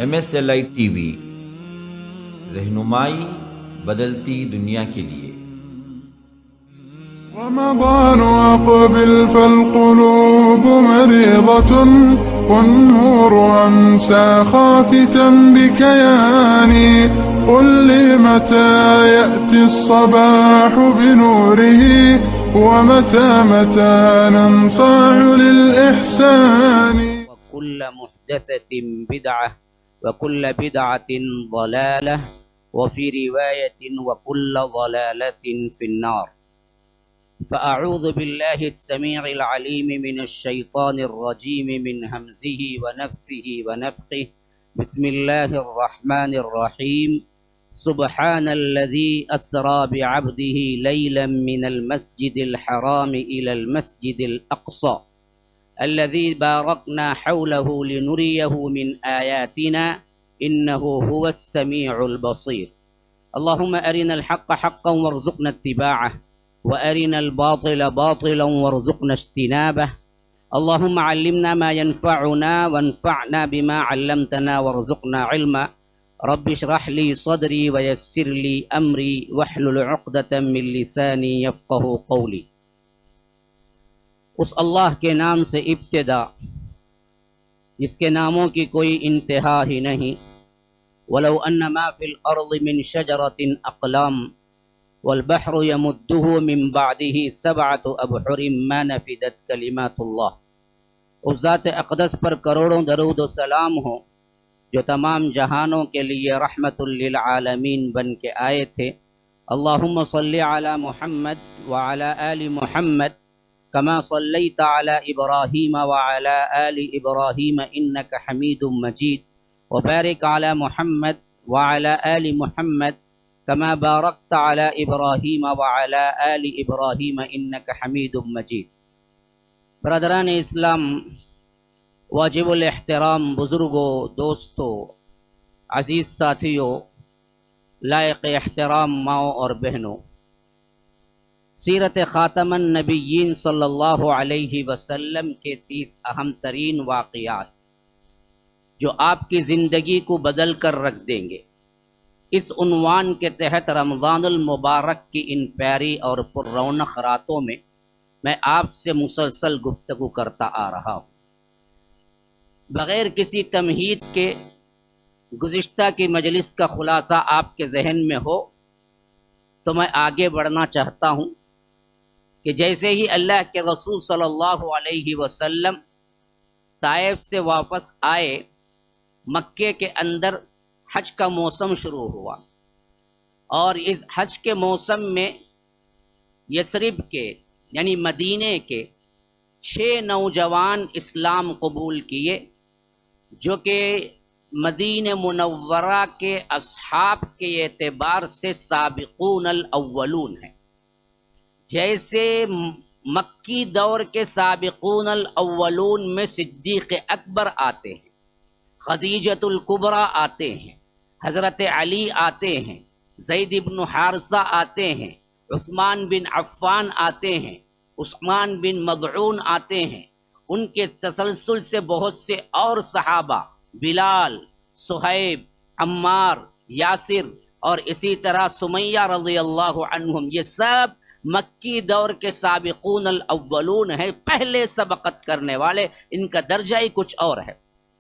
MSLI TV، رہنمائی بدلتی دنیا کے لیے۔ رمضان أقبل فالقلوب مريضة والنور أمسى خافتا بكياني، قل لي متى يأتي الصباح بنوره ومتى ننصاع للإحسان. وكل محدثة بدعة وكل بدعة ضلالة وفي رواية وكل ضلالة في النار. فأعوذ بالله السميع العليم من الشيطان الرجيم من همزه ونفثه ونفخه. بسم الله الرحمن الرحيم. سبحان الذي أسرى بعبده ليلا من المسجد الحرام إلى المسجد الأقصى الذي باركنا حوله لنريه من آياتنا إنه هو السميع البصير. اللهم أرنا الحق حقا وارزقنا اتباعه وأرنا الباطل باطلا وارزقنا اجتنابه. اللهم علمنا ما ينفعنا وانفعنا بما علمتنا وارزقنا علما. رب اشرح لي صدري ويسر لي أمري واحلل عقدة من لساني يفقه قولي. اس اللہ کے نام سے ابتدا جس کے ناموں کی کوئی انتہا ہی نہیں۔ ولو ان ما فی الارض من شجرۃ اقلام والبحر يمده من بعده سبعة ابحر ما نفدت کلمات اللہ۔ اس ذات اقدس پر کروڑوں درود و سلام ہو جو تمام جہانوں کے لیے رحمت للعالمین بن کے آئے تھے۔ اللہم صلی علی محمد وعلی آل محمد كما صليت على إبراهيم وعلى آل إبراهيم إنك حميد مجيد، وبارك على محمد وعلى آل محمد كما باركت على إبراهيم وعلى آل إبراهيم إنك حميد مجيد۔ برادران اسلام، واجب الاحترام بزرگوں، دوستوں، عزیز ساتھیوں، لائق احترام ماؤں اور بہنوں، سیرت خاتم النبیین صلی اللہ علیہ وسلم کے 30 اہم ترین واقعات جو آپ کی زندگی کو بدل کر رکھ دیں گے، اس عنوان کے تحت رمضان المبارک کی ان پیاری اور پر رونق راتوں میں میں آپ سے مسلسل گفتگو کرتا آ رہا ہوں۔ بغیر کسی تمہید کے گزشتہ کی مجلس کا خلاصہ آپ کے ذہن میں ہو تو میں آگے بڑھنا چاہتا ہوں کہ جیسے ہی اللہ کے رسول صلی اللہ علیہ وسلم طائف سے واپس آئے، مکے کے اندر حج کا موسم شروع ہوا، اور اس حج کے موسم میں یثرب کے یعنی مدینے کے 6 نوجوان اسلام قبول کیے جو کہ مدینہ منورہ کے اصحاب کے اعتبار سے سابقون الاولون ہیں۔ جیسے مکی دور کے سابقون الاولون میں صدیق اکبر آتے ہیں، خدیجۃ الکبریٰ آتے ہیں، حضرت علی آتے ہیں، زید بن حارثہ آتے ہیں، عثمان بن عفان آتے ہیں، عثمان بن مظعون آتے ہیں، ان کے تسلسل سے بہت سے اور صحابہ، بلال، صہیب، عمار، یاسر اور اسی طرح سمیہ رضی اللہ عنہم، یہ سب مکی دور کے سابقون الاولون ہیں، پہلے سبقت کرنے والے۔ ان کا درجہ ہی کچھ اور ہے۔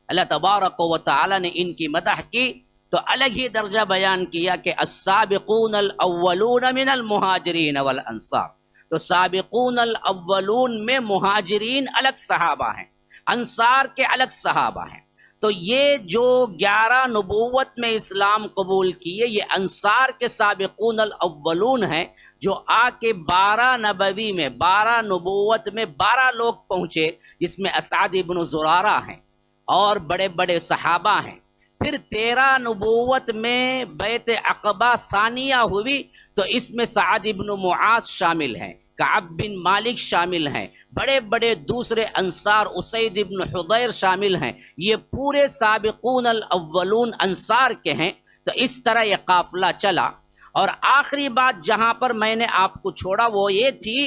اللہ تبارک و تعالی نے ان کی مدح کی تو الگ ہی درجہ بیان کیا کہ السابقون الاولون من المہاجرین والانصار۔ تو سابقون الاولون میں مہاجرین الگ صحابہ ہیں، انصار کے الگ صحابہ ہیں۔ تو یہ جو 11 نبوت میں اسلام قبول کیے، یہ انصار کے سابقون الاولون ہیں، جو آ کے 12 نبوی میں 12 نبوت میں 12 لوگ پہنچے، جس میں اسعد بن زرارہ ہیں اور بڑے بڑے صحابہ ہیں۔ پھر 13 نبوت میں بیعت عقبہ ثانیہ ہوئی تو اس میں سعد بن معاذ شامل ہیں، کعب بن مالک شامل ہیں، بڑے بڑے دوسرے انصار اسید بن حضیر شامل ہیں۔ یہ پورے سابقون الاولون انصار کے ہیں۔ تو اس طرح یہ قافلہ چلا، اور آخری بات جہاں پر میں نے آپ کو چھوڑا وہ یہ تھی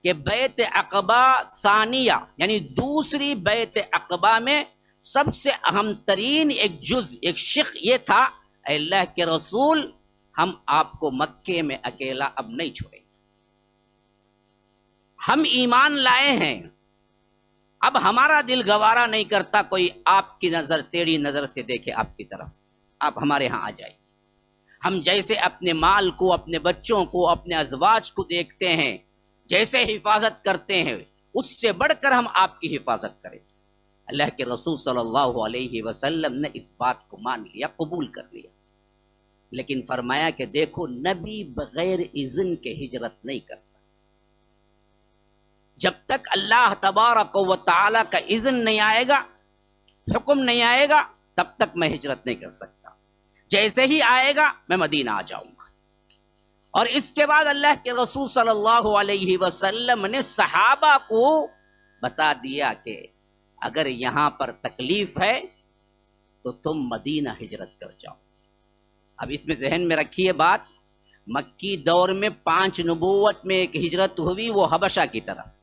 کہ بیعت عقبہ ثانیہ یعنی دوسری بیعت عقبہ میں سب سے اہم ترین ایک جز، ایک شق یہ تھا، اے اللہ کے رسول ہم آپ کو مکے میں اکیلا اب نہیں چھوڑیں گے، ہم ایمان لائے ہیں، اب ہمارا دل گوارا نہیں کرتا کوئی آپ کی نظر ٹیڑھی نظر سے دیکھے آپ کی طرف، آپ ہمارے ہاں آ جائیں۔ ہم جیسے اپنے مال کو، اپنے بچوں کو، اپنے ازواج کو دیکھتے ہیں، جیسے حفاظت کرتے ہیں، اس سے بڑھ کر ہم آپ کی حفاظت کریں۔ اللہ کے رسول صلی اللہ علیہ وسلم نے اس بات کو مان لیا، قبول کر لیا، لیکن فرمایا کہ دیکھو نبی بغیر اذن کے ہجرت نہیں کرتا، جب تک اللہ تبارک و تعالی کا اذن نہیں آئے گا، حکم نہیں آئے گا، تب تک میں ہجرت نہیں کر سکتا، جیسے ہی آئے گا میں مدینہ آ جاؤں گا۔ اور اس کے بعد اللہ کے رسول صلی اللہ علیہ وسلم نے صحابہ کو بتا دیا کہ اگر یہاں پر تکلیف ہے تو تم مدینہ ہجرت کر جاؤ۔ اب اس میں ذہن میں رکھیے بات، مکی دور میں 5 نبوت میں ایک ہجرت ہوئی، وہ حبشہ کی طرف،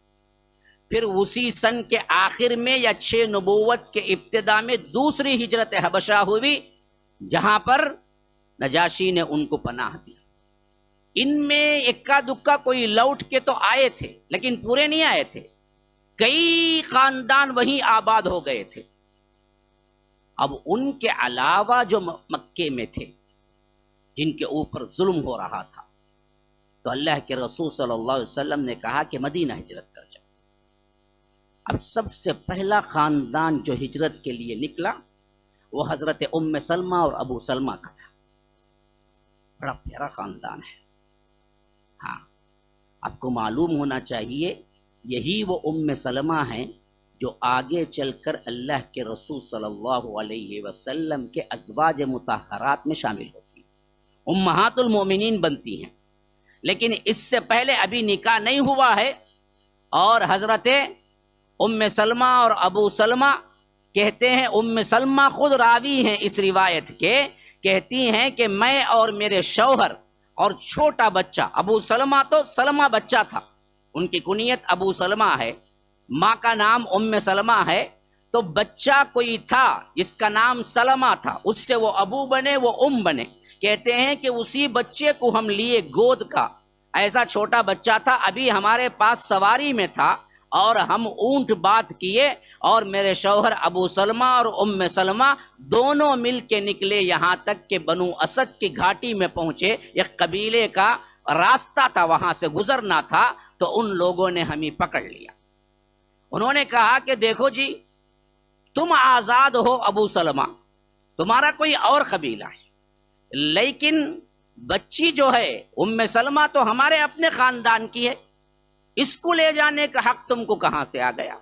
پھر اسی سن کے آخر میں یا 6 نبوت کے ابتدا میں دوسری ہجرت حبشہ ہوئی، جہاں پر نجاشی نے ان کو پناہ دی۔ ان میں اکا دکا کوئی لوٹ کے تو آئے تھے، لیکن پورے نہیں آئے تھے، کئی خاندان وہیں آباد ہو گئے تھے۔ اب ان کے علاوہ جو مکے میں تھے، جن کے اوپر ظلم ہو رہا تھا، تو اللہ کے رسول صلی اللہ علیہ وسلم نے کہا کہ مدینہ ہجرت کر جاؤ۔ اب سب سے پہلا خاندان جو ہجرت کے لیے نکلا وہ حضرت ام سلمہ اور ابو سلمہ کا تھا، بڑا پیارا خاندان ہے۔ ہاں، آپ کو معلوم ہونا چاہیے یہی وہ ام سلمہ ہیں جو آگے چل کر اللہ کے رسول صلی اللہ علیہ وسلم کے ازواج مطہرات میں شامل ہوتی ہیں، امہات المومنین بنتی ہیں، لیکن اس سے پہلے ابھی نکاح نہیں ہوا ہے۔ اور حضرت ام سلمہ اور ابو سلمہ کہتے ہیں، ام سلمہ خود راوی ہیں اس روایت کے، کہتی ہیں کہ میں اور میرے شوہر اور چھوٹا بچہ، ابو سلمہ تو سلمہ بچہ تھا، ان کی کنیت ابو سلمہ ہے، ماں کا نام ام سلمہ ہے، تو بچہ کوئی تھا جس کا نام سلمہ تھا، اس سے وہ ابو بنے، وہ ام بنے۔ کہتے ہیں کہ اسی بچے کو ہم لیے گود کا، ایسا چھوٹا بچہ تھا، ابھی ہمارے پاس سواری میں تھا، اور ہم اونٹ بات کیے، اور میرے شوہر ابو سلمہ اور ام سلمہ دونوں مل کے نکلے یہاں تک کہ بنو اسد کی گھاٹی میں پہنچے، ایک قبیلے کا راستہ تھا، وہاں سے گزرنا تھا، تو ان لوگوں نے ہمیں پکڑ لیا۔ انہوں نے کہا کہ دیکھو جی، تم آزاد ہو ابو سلمہ، تمہارا کوئی اور قبیلہ ہے، لیکن بچی جو ہے ام سلمہ تو ہمارے اپنے خاندان کی ہے، اس کو لے جانے کا حق تم کو کہاں سے آ گیا؟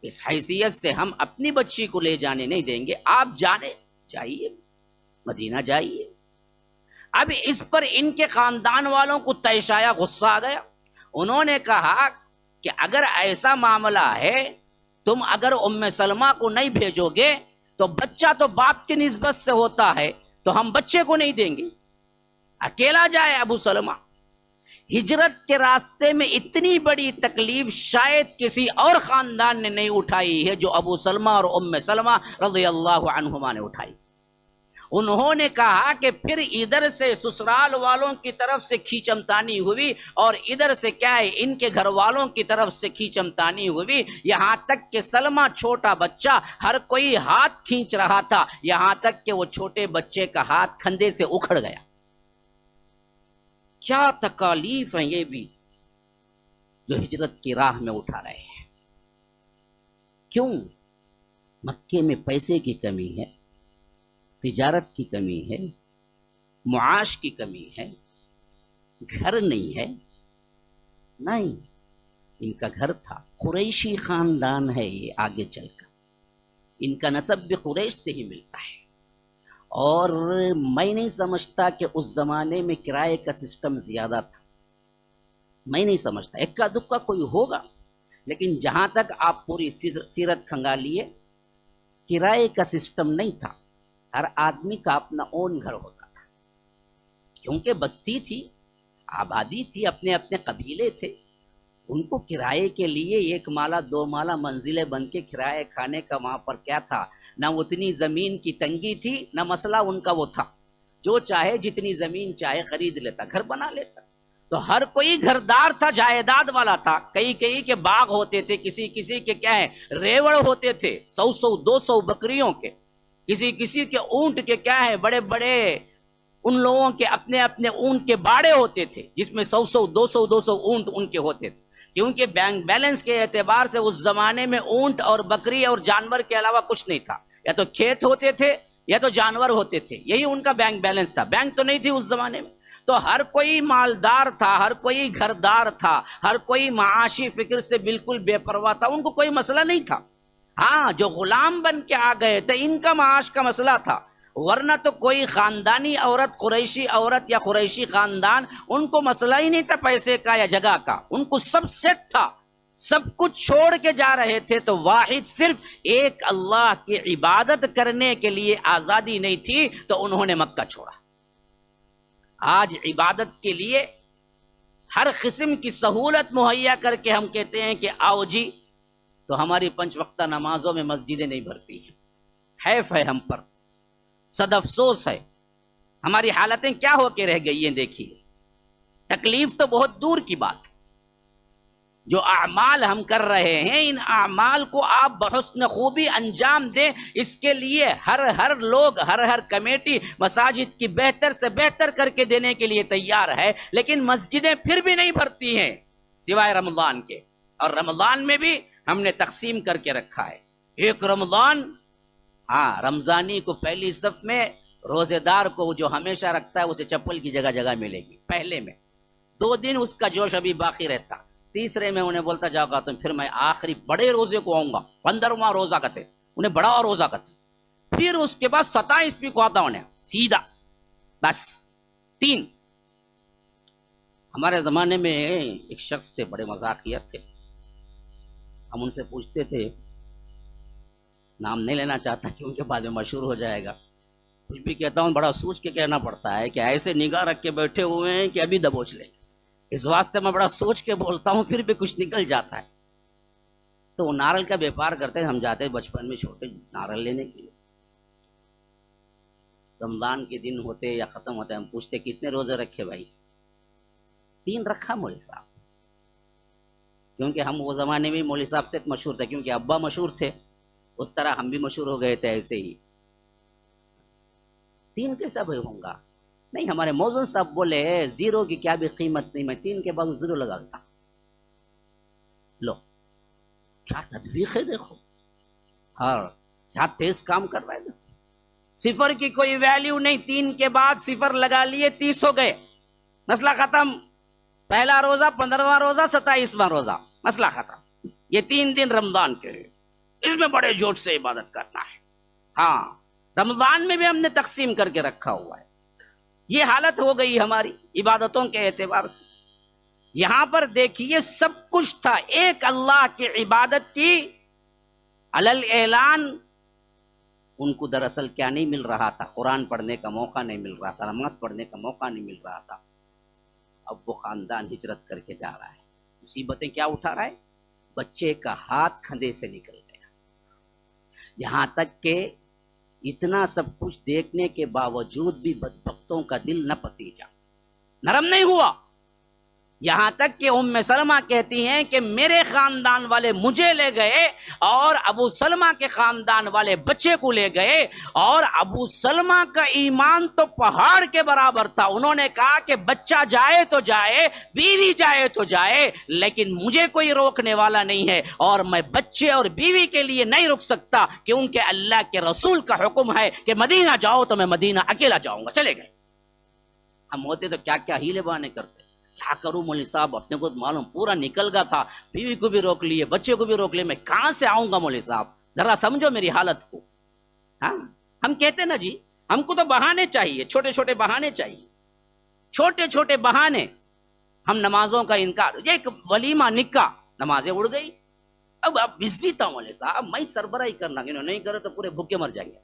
اس حیثیت سے ہم اپنی بچی کو لے جانے نہیں دیں گے، آپ جائیے مدینہ جائیے۔ اب اس پر ان کے خاندان والوں کو تیشایا غصہ آ گیا، انہوں نے کہا کہ اگر ایسا معاملہ ہے، تم اگر ام سلمہ کو نہیں بھیجو گے تو بچہ تو باپ کی نسبت سے ہوتا ہے، تو ہم بچے کو نہیں دیں گے، اکیلا جائے ابو سلمہ۔ ہجرت کے راستے میں اتنی بڑی تکلیف شاید کسی اور خاندان نے نہیں اٹھائی ہے جو ابو سلمہ اور ام سلمہ رضی اللہ عنہما نے اٹھائی۔ انہوں نے کہا کہ پھر ادھر سے سسرال والوں کی طرف سے کھیچمتانی ہوئی، اور ادھر سے کیا ہے ان کے گھر والوں کی طرف سے کھیچمتانی ہوئی، یہاں تک کہ سلمہ چھوٹا بچہ، ہر کوئی ہاتھ کھینچ رہا تھا، یہاں تک کہ وہ چھوٹے بچے کا ہاتھ کھندے سے اکھڑ گیا۔ کیا تکالیف ہیں یہ بھی جو ہجرت کی راہ میں اٹھا رہے ہیں۔ کیوں؟ مکے میں پیسے کی کمی ہے، تجارت کی کمی ہے، معاش کی کمی ہے، گھر نہیں ہے۔ نہیں، ان کا گھر تھا، قریشی خاندان ہے یہ، آگے چل کر ان کا نسب بھی قریش سے ہی ملتا ہے۔ اور میں نہیں سمجھتا کہ اس زمانے میں کرائے کا سسٹم زیادہ تھا، میں نہیں سمجھتا، اکا دکا کوئی ہوگا، لیکن جہاں تک آپ پوری سیرت کھنگالیے، کرائے کا سسٹم نہیں تھا، ہر آدمی کا اپنا اون گھر ہوتا تھا، کیونکہ بستی تھی، آبادی تھی، اپنے اپنے قبیلے تھے، ان کو کرائے کے لیے 1 مالا 2 مالا منزلیں بن کے کرائے کھانے کا وہاں پر کیا تھا، نہ اتنی زمین کی تنگی تھی، نہ مسئلہ ان کا وہ تھا، جو چاہے جتنی زمین چاہے خرید لیتا، گھر بنا لیتا. تو ہر کوئی گھردار تھا، جائیداد والا تھا. کئی کے باغ ہوتے تھے، کسی کے کیا ہے ریوڑ ہوتے تھے 100 200 بکریوں کے، کسی کے اونٹ کے کیا ہے بڑے بڑے، ان لوگوں کے اپنے اپنے اونٹ کے باڑے ہوتے تھے جس میں 100 200 اونٹ ان کے ہوتے تھے. کیونکہ بینک بیلنس کے اعتبار سے اس زمانے میں اونٹ اور بکری اور جانور کے علاوہ کچھ نہیں تھا، یا تو کھیت ہوتے تھے یا تو جانور ہوتے تھے، یہی ان کا بینک بیلنس تھا. بینک تو نہیں تھی اس زمانے میں. تو ہر کوئی مالدار تھا، ہر کوئی گھردار تھا، ہر کوئی معاشی فکر سے بالکل بے پرواہ تھا، ان کو کوئی مسئلہ نہیں تھا. ہاں جو غلام بن کے آ گئے تھے ان کا معاش کا مسئلہ تھا، ورنہ تو کوئی خاندانی عورت، قریشی عورت یا قریشی خاندان، ان کو مسئلہ ہی نہیں تھا پیسے کا یا جگہ کا. ان کو سب سیٹ تھا، سب کچھ چھوڑ کے جا رہے تھے. تو واحد صرف ایک اللہ کی عبادت کرنے کے لیے آزادی نہیں تھی، تو انہوں نے مکہ چھوڑا. آج عبادت کے لیے ہر قسم کی سہولت مہیا کر کے ہم کہتے ہیں کہ آؤ جی، تو ہماری 5 وقتہ نمازوں میں مسجدیں نہیں بھرتی ہیں. حیف ہے ہم پر، صد افسوس ہے. ہماری حالتیں کیا ہو کے رہ گئی ہیں دیکھیے. تکلیف تو بہت دور کی بات. جو اعمال ہم کر رہے ہیں ان اعمال کو آپ بحسن خوبی انجام دیں، اس کے لیے ہر لوگ، ہر کمیٹی مساجد کی بہتر سے بہتر کر کے دینے کے لیے تیار ہے. لیکن مسجدیں پھر بھی نہیں بھرتی ہیں سوائے رمضان کے. اور رمضان میں بھی ہم نے تقسیم کر کے رکھا ہے. ایک رمضان، رمضانی کو پہلی صف میں، روزے دار کو جو ہمیشہ رکھتا ہے اسے چپل کی جگہ جگہ ملے گی. پہلے میں 2 دن اس کا جوش ابھی باقی رہتا. تیسرے میں انہیں بولتا جاؤ گا تو پھر میں آخری بڑے روزے کو آؤں گا، 15واں روزہ کہتے انہیں، بڑا روزہ کہتے. پھر اس کے بعد 27ویں کو آتا انہیں سیدھا، بس 3. ہمارے زمانے میں ایک شخص تھے، بڑے مذاقیت تھے. ہم ان سے پوچھتے تھے، نام نہیں لینا چاہتا کیونکہ بعد میں مشہور ہو جائے گا، کچھ بھی کہتا ہوں بڑا سوچ کے کہنا پڑتا ہے کہ ایسے نگاہ رکھ کے بیٹھے ہوئے ہیں کہ ابھی دبوچ لیں گے. اس واسطے میں بڑا سوچ کے بولتا ہوں، پھر بھی کچھ نکل جاتا ہے. تو وہ نارل کا بیپار کرتے ہیں. ہم جاتے بچپن میں چھوٹے نارل لینے کے لیے. رمضان کے دن ہوتے یا ختم ہوتے ہم پوچھتے کتنے روزے رکھے بھائی؟ 3 رکھا مولوی صاحب. کیونکہ ہم وہ زمانے میں مولوی صاحب سے مشہور تھے، کیونکہ ابا مشہور تھے، اس طرح ہم بھی مشہور ہو گئے تھے. ایسے ہی 3 کیسا بھائی ہوں گا؟ نہیں، ہمارے موزن صاحب بولے 0 کی کیا بھی قیمت نہیں، میں 3 کے بعد 0 لگاتا. لو کیا تدبیر ہے، دیکھو کیا تیز کام کر رہا ہے. 0 کی کوئی ویلیو نہیں، 3 کے بعد 0 لگا لیے 30 ہو گئے، مسئلہ ختم. پہلا روزہ، 15واں روزہ، 27واں روزہ، مسئلہ ختم. یہ 3 دن رمضان کے، اس میں بڑے جوش سے عبادت کرنا ہے. ہاں رمضان میں بھی ہم نے تقسیم کر کے رکھا ہوا ہے. یہ حالت ہو گئی ہماری عبادتوں کے اعتبار سے. یہاں پر دیکھیے سب کچھ تھا، ایک اللہ کی عبادت کی علل اعلان. ان کو دراصل کیا نہیں مل رہا تھا؟ قرآن پڑھنے کا موقع نہیں مل رہا تھا، نماز پڑھنے کا موقع نہیں مل رہا تھا. اب وہ خاندان ہجرت کر کے جا رہا ہے. مصیبتیں کیا اٹھا رہا ہے؟ بچے کا ہاتھ کھندے سے نکل گیا. یہاں تک کہ اتنا سب کچھ دیکھنے کے باوجود بھی بدبختوں کا دل نہ پسیجا، نرم نہیں ہوا. یہاں تک کہ ام سلمہ کہتی ہیں کہ میرے خاندان والے مجھے لے گئے اور ابو سلمہ کے خاندان والے بچے کو لے گئے، اور ابو سلمہ کا ایمان تو پہاڑ کے برابر تھا. انہوں نے کہا کہ بچہ جائے تو جائے، بیوی جائے تو جائے، لیکن مجھے کوئی روکنے والا نہیں ہے، اور میں بچے اور بیوی کے لیے نہیں رک سکتا، کیونکہ اللہ کے رسول کا حکم ہے کہ مدینہ جاؤ تو میں مدینہ اکیلا جاؤں گا. چلے گئے. ہم ہوتے تو کیا کیا ہیلے بہانے کرتے. کیا کروں مولوی صاحب، اپنے کو معلوم پورا نکل گیا تھا، بیوی کو بھی روک لیے، بچے کو بھی روک لیے، میں کہاں سے آؤں گا مولوی صاحب؟ ذرا سمجھو میری حالت کو. ہاں ہم کہتے نا جی، ہم کو تو بہانے چاہیے، چھوٹے چھوٹے بہانے چاہیے، چھوٹے چھوٹے بہانے. ہم نمازوں کا انکار، یہ ایک ولیمہ نکاح، نمازیں اڑ گئی. اب بزی تھا مولوی صاحب، میں سربراہی کرنا، انہوں نہیں کرے تو پورے بھوکے مر جائیں گے.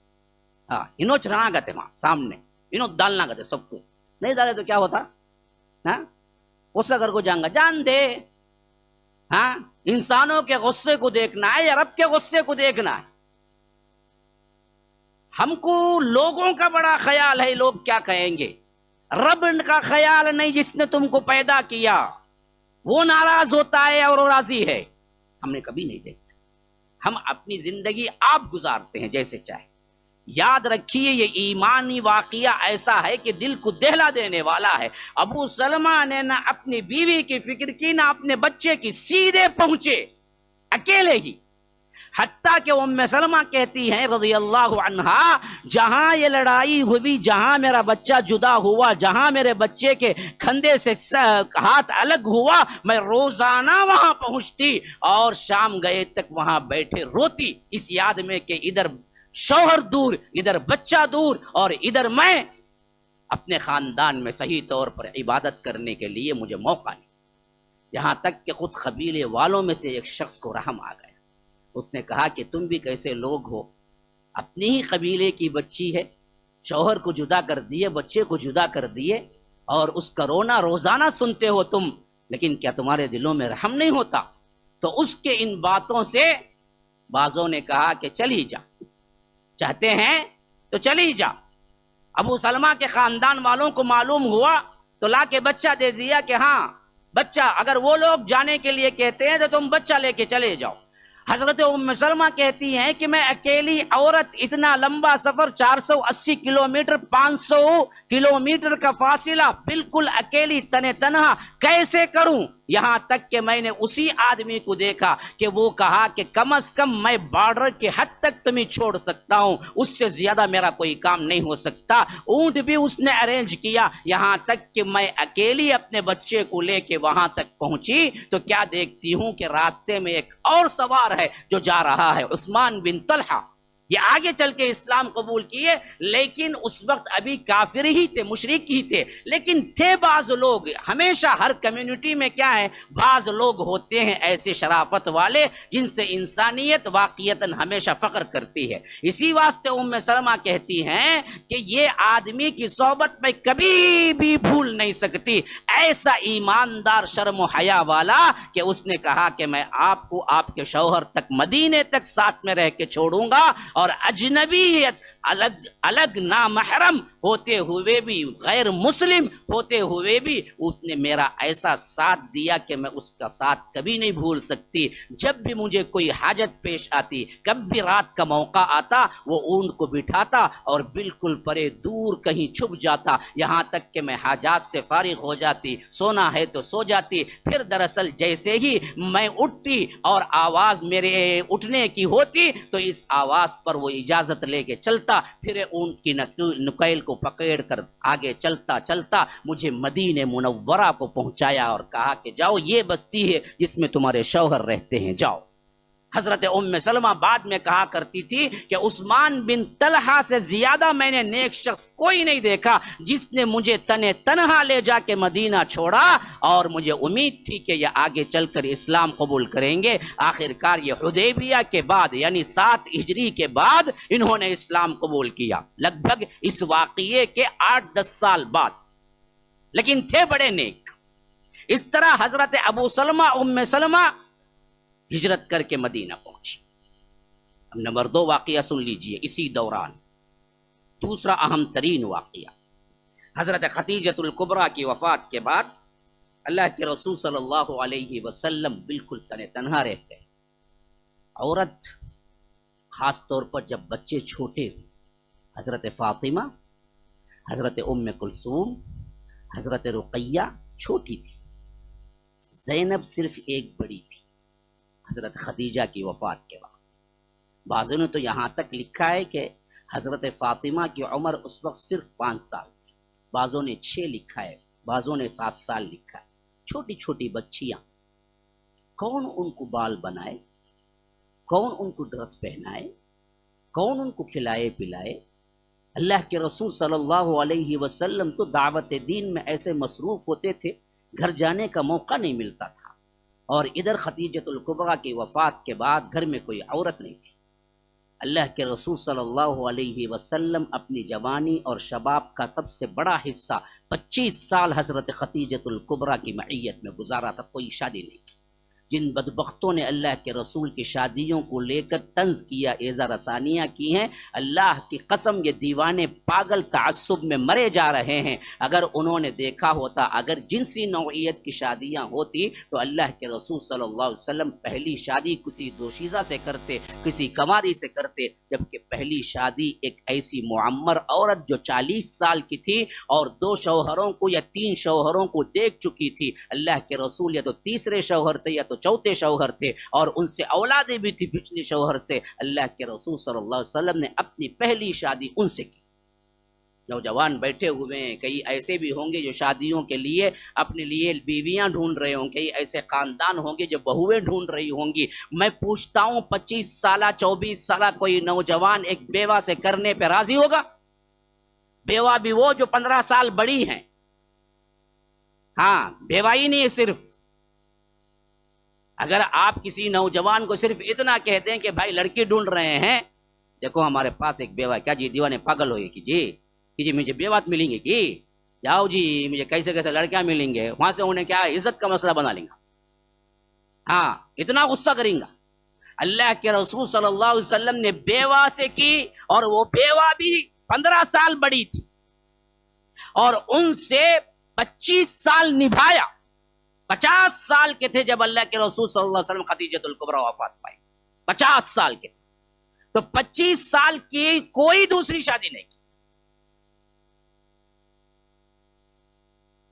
ہاں انہوں چڑھنا گئے تھے وہاں سامنے، انہوں ڈالنا گئے تھے، سب کو نہیں ڈالے تو کیا ہوتا؟ ہاں اس گھر کو جائیں گا، جان دے ہاں، انسانوں کے غصے کو دیکھنا ہے یا رب کے غصے کو دیکھنا ہے؟ ہم کو لوگوں کا بڑا خیال ہے، لوگ کیا کہیں گے، رب کا خیال نہیں جس نے تم کو پیدا کیا، وہ ناراض ہوتا ہے اور وہ راضی ہے، ہم نے کبھی نہیں دیکھا۔ ہم اپنی زندگی آپ گزارتے ہیں جیسے چاہے۔ یاد رکھیے یہ ایمانی واقعہ ایسا ہے کہ دل کو دہلا دینے والا ہے۔ ابو سلمہ نے نہ اپنی بیوی کی فکر کی نہ اپنے بچے کی، سیدھے پہنچے اکیلے ہی، حتیٰ کہ ام سلمہ کہتی ہیں رضی اللہ عنہا، جہاں یہ لڑائی ہوئی، جہاں میرا بچہ جدا ہوا، جہاں میرے بچے کے کھندے سے ہاتھ الگ ہوا، میں روزانہ وہاں پہنچتی اور شام گئے تک وہاں بیٹھے روتی، اس یاد میں کہ ادھر شوہر دور، ادھر بچہ دور، اور ادھر میں اپنے خاندان میں صحیح طور پر عبادت کرنے کے لیے مجھے موقع نہیں۔ یہاں تک کہ خود قبیلے والوں میں سے ایک شخص کو رحم آ گیا، اس نے کہا کہ تم بھی کیسے لوگ ہو، اپنی ہی قبیلے کی بچی ہے، شوہر کو جدا کر دیے، بچے کو جدا کر دیے، اور اس کا رونا روزانہ سنتے ہو تم، لیکن کیا تمہارے دلوں میں رحم نہیں ہوتا؟ تو اس کے ان باتوں سے بعضوں نے کہا کہ چلی جا، چاہتے ہیں تو چلی جا۔ ابو سلمہ کے خاندان والوں کو معلوم ہوا تو لا کے بچہ دے دیا کہ ہاں بچہ، اگر وہ لوگ جانے کے لیے کہتے ہیں تو تم بچہ لے کے چلے جاؤ۔ حضرت ام سلمہ کہتی ہیں کہ میں اکیلی عورت اتنا لمبا سفر، 480 کلومیٹر، 500 کلومیٹر کا فاصلہ، بالکل اکیلی تنے تنہا کیسے کروں؟ یہاں تک کہ میں نے اسی آدمی کو دیکھا کہ وہ کہا کہ کم از کم میں بارڈر کے حد تک تمہیں چھوڑ سکتا ہوں، اس سے زیادہ میرا کوئی کام نہیں ہو سکتا۔ اونٹ بھی اس نے ارینج کیا، یہاں تک کہ میں اکیلی اپنے بچے کو لے کے وہاں تک پہنچی تو کیا دیکھتی ہوں کہ راستے میں ایک اور سوار ہے جو جا رہا ہے، عثمان بن طلحہ۔ یہ آگے چل کے اسلام قبول کیے، لیکن اس وقت ابھی کافر ہی تھے، مشرک ہی تھے، لیکن تھے بعض لوگ، ہمیشہ ہر کمیونٹی میں کیا ہے، بعض لوگ ہوتے ہیں ایسے شرافت والے جن سے انسانیت واقعتاً ہمیشہ فخر کرتی ہے۔ اسی واسطے ام سلمہ کہتی ہیں کہ یہ آدمی کی صحبت میں کبھی بھی بھول نہیں سکتی، ایسا ایماندار شرم و حیا والا کہ اس نے کہا کہ میں آپ کو آپ کے شوہر تک، مدینے تک ساتھ میں رہ کے چھوڑوں گا، اور اجنبیت، الگ نامحرم ہوتے ہوئے بھی، غیر مسلم ہوتے ہوئے بھی اس نے میرا ایسا ساتھ دیا کہ میں اس کا ساتھ کبھی نہیں بھول سکتی۔ جب بھی مجھے کوئی حاجت پیش آتی، کب بھی رات کا موقع آتا، وہ اونٹ کو بٹھاتا اور بالکل پرے دور کہیں چھپ جاتا، یہاں تک کہ میں حاجات سے فارغ ہو جاتی، سونا ہے تو سو جاتی، پھر دراصل جیسے ہی میں اٹھتی اور آواز میرے اٹھنے کی ہوتی تو اس آواز پر وہ اجازت لے کے چلتا، پھر اونٹ کی نکیل کو پکڑ کر آگے چلتا چلتا مجھے مدینہ منورہ کو پہنچایا اور کہا کہ جاؤ، یہ بستی ہے جس میں تمہارے شوہر رہتے ہیں، جاؤ۔ حضرت ام سلمہ بعد میں کہا کرتی تھی کہ عثمان بن طلحہ سے زیادہ میں نے نیک شخص کوئی نہیں دیکھا جس نے مجھے تنے تنہا لے جا کے مدینہ چھوڑا، اور مجھے امید تھی کہ یہ آگے چل کر اسلام قبول کریں گے۔ آخرکار یہ حدیبیہ کے بعد، یعنی 7 ہجری کے بعد انہوں نے اسلام قبول کیا، لگ بھگ اس واقعے کے 8-10 سال بعد، لیکن تھے بڑے نیک۔ اس طرح حضرت ابو سلمہ، ام سلمہ ہجرت کر کے مدینہ پہنچی۔ اب نمبر 2 واقعہ سن لیجئے اسی دوران، دوسرا اہم ترین واقعہ، حضرت خدیجۃ الکبریٰ کی وفات کے بعد اللہ کے رسول صلی اللہ علیہ وسلم بالکل تنہا رہتے ہیں۔ عورت، خاص طور پر جب بچے چھوٹے ہوئے، حضرت فاطمہ، حضرت ام کلثوم، حضرت رقیہ چھوٹی تھی، زینب صرف ایک بڑی تھی حضرت خدیجہ کی وفات کے بعد۔ بعضوں نے تو یہاں تک لکھا ہے کہ حضرت فاطمہ کی عمر اس وقت صرف 5 سال تھی، بعضوں نے 6 لکھا ہے، بعضوں نے 7 سال لکھا ہے۔ چھوٹی چھوٹی بچیاں، کون ان کو بال بنائے، کون ان کو ڈریس پہنائے، کون ان کو کھلائے پلائے؟ اللہ کے رسول صلی اللہ علیہ وسلم تو دعوت دین میں ایسے مصروف ہوتے تھے، گھر جانے کا موقع نہیں ملتا تھا، اور ادھر خدیجۃ الکبریٰ کی وفات کے بعد گھر میں کوئی عورت نہیں تھی۔ اللہ کے رسول صلی اللہ علیہ وسلم اپنی جوانی اور شباب کا سب سے بڑا حصہ 25 سال حضرت خدیجۃ الکبریٰ کی معیت میں گزارا تھا، کوئی شادی نہیں۔ جن بدبختوں نے اللہ کے رسول کی شادیوں کو لے کر طنز کیا، ایذا رسانیاں کی ہیں، اللہ کی قسم یہ دیوانے پاگل تعصب میں مرے جا رہے ہیں۔ اگر انہوں نے دیکھا ہوتا، اگر جنسی نوعیت کی شادیاں ہوتی تو اللہ کے رسول صلی اللہ علیہ وسلم پہلی شادی کسی دوشیزہ سے کرتے، کسی کنواری سے کرتے، جبکہ پہلی شادی ایک ایسی معمر عورت جو 40 سال کی تھی اور 2 شوہروں کو یا 3 شوہروں کو دیکھ چکی تھی۔ اللہ کے رسول یا تو تیسرے شوہر تھے یا تو چوتھے شوہر تھے، اور ان سے اولادیں بھی تھی پچھلے شوہر سے۔ اللہ کے رسول صلی اللہ علیہ وسلم نے اپنی پہلی شادی ان سے کی۔ نوجوان بیٹھے ہوئے ہیں، کئی ایسے بھی ہوں گے جو شادیوں کے لیے اپنے لیے بیویاں ڈھونڈ رہے ہوں، کئی ایسے خاندان ہوں گے جو بہویں ڈھونڈ رہی ہوں گی۔ میں پوچھتا ہوں 25 سالہ 24 سالہ کوئی نوجوان ایک بیوہ سے کرنے پہ راضی ہوگا؟ بیوہ بھی وہ جو 15 سال بڑی ہیں، ہاں بیوہ ہی نہیں ہے صرف۔ اگر آپ کسی نوجوان کو صرف اتنا کہتے ہیں کہ بھائی لڑکی ڈھونڈ رہے ہیں، دیکھو ہمارے پاس ایک بیوہ ہے، کیا جی دیوانے پاگل ہوئے کہ جی مجھے بیوات ملیں گے کہ جاؤ جی مجھے کیسے کیسے لڑکیاں ملیں گے، وہاں سے انہیں کیا عزت کا مسئلہ بنا لیں گا، ہاں اتنا غصہ کریں گا۔ اللہ کے رسول صلی اللہ علیہ وسلم نے بیوہ سے کی، اور وہ بیوہ بھی 15 سال بڑی تھی، اور ان سے 25 سال نبھایا۔ 50 سال کے تھے جب اللہ کے رسول صلی اللہ علیہ وسلم خدیجۃ الکبریٰ وفات پائی، 50 سال کے، تو 25 سال کی کوئی دوسری شادی نہیں کی۔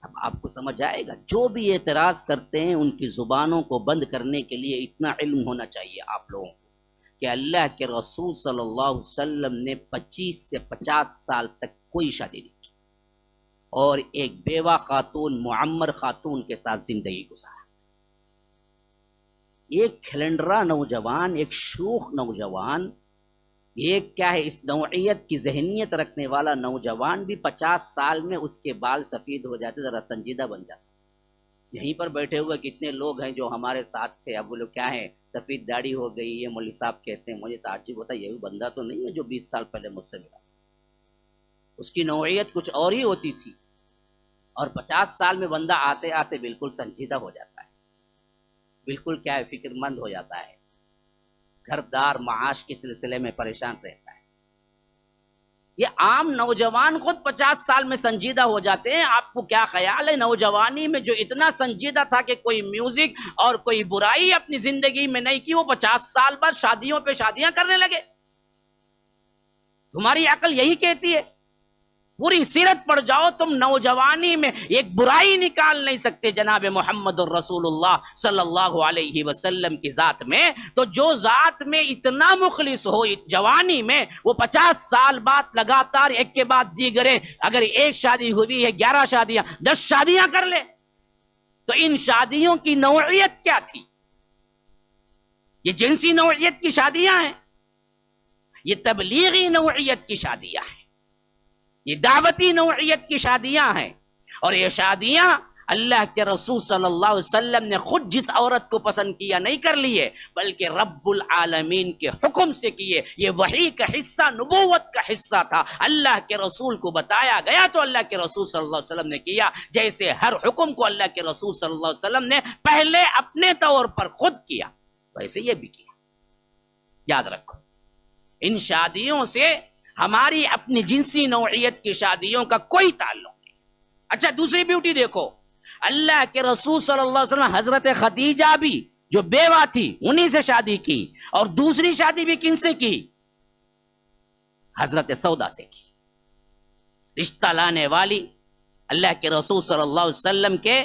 اب آپ کو سمجھ آئے گا، جو بھی اعتراض کرتے ہیں ان کی زبانوں کو بند کرنے کے لیے اتنا علم ہونا چاہیے آپ لوگوں کو کہ اللہ کے رسول صلی اللہ علیہ وسلم نے 25 سے 50 سال تک کوئی شادی نہیں کی، اور ایک بیوہ خاتون معمر خاتون کے ساتھ زندگی گزارا۔ ایک کھلنڈرا نوجوان، ایک شوخ نوجوان، ایک کیا ہے اس نوعیت کی ذہنیت رکھنے والا نوجوان بھی 50 سال میں اس کے بال سفید ہو جاتے، ذرا سنجیدہ بن جاتا۔ یہیں پر بیٹھے ہوئے کتنے لوگ ہیں جو ہمارے ساتھ تھے، اب وہ لوگ کیا ہیں سفید داڑھی ہو گئی، یہ مولوی صاحب کہتے ہیں۔ مجھے تعجب ہوتا ہے، یہ بھی بندہ تو نہیں ہے جو 20 سال پہلے مجھ سے ملا، اس کی نوعیت کچھ اور ہی ہوتی تھی، اور 50 سال میں بندہ آتے آتے بالکل سنجیدہ ہو جاتا ہے، بالکل کیا ہے فکر مند ہو جاتا ہے، گھر دار معاش کے سلسلے میں پریشان رہتا ہے۔ یہ عام نوجوان خود 50 سال میں سنجیدہ ہو جاتے ہیں۔ آپ کو کیا خیال ہے نوجوانی میں جو اتنا سنجیدہ تھا کہ کوئی میوزک اور کوئی برائی اپنی زندگی میں نہیں کی، وہ 50 سال بعد شادیوں پہ شادیاں کرنے لگے؟ تمہاری عقل یہی کہتی ہے؟ پوری سیرت پڑھ جاؤ تم، نوجوانی میں ایک برائی نکال نہیں سکتے جناب محمد الرسول اللہ صلی اللہ علیہ وسلم کی ذات میں۔ تو جو ذات میں اتنا مخلص ہو جوانی میں، وہ 50 سال بعد لگاتار ایک کے بعد دیگرے، اگر ایک شادی ہوئی ہے 11 شادیاں 10 شادیاں کر لے، تو ان شادیوں کی نوعیت کیا تھی؟ یہ جنسی نوعیت کی شادیاں ہیں، یہ تبلیغی نوعیت کی شادیاں ہیں، یہ دعوتی نوعیت کی شادیاں ہیں۔ اور یہ شادیاں اللہ کے رسول صلی اللہ علیہ وسلم نے خود جس عورت کو پسند کیا نہیں کر لیے، بلکہ رب العالمین کے حکم سے کیے۔ یہ وحی کا حصہ، نبوت کا حصہ تھا، اللہ کے رسول کو بتایا گیا تو اللہ کے رسول صلی اللہ علیہ وسلم نے کیا۔ جیسے ہر حکم کو اللہ کے رسول صلی اللہ علیہ وسلم نے پہلے اپنے طور پر خود کیا، ویسے یہ بھی کیا۔ یاد رکھو، ان شادیوں سے ہماری اپنی جنسی نوعیت کی شادیوں کا کوئی تعلق نہیں۔ اچھا دوسری بیوٹی دیکھو، اللہ کے رسول صلی اللہ علیہ وسلم حضرت خدیجہ بھی جو بیوہ تھی انہی سے شادی کی، اور دوسری شادی بھی کن سے کی؟ حضرت سودا سے کی۔ رشتہ لانے والی اللہ کے رسول صلی اللہ علیہ وسلم کے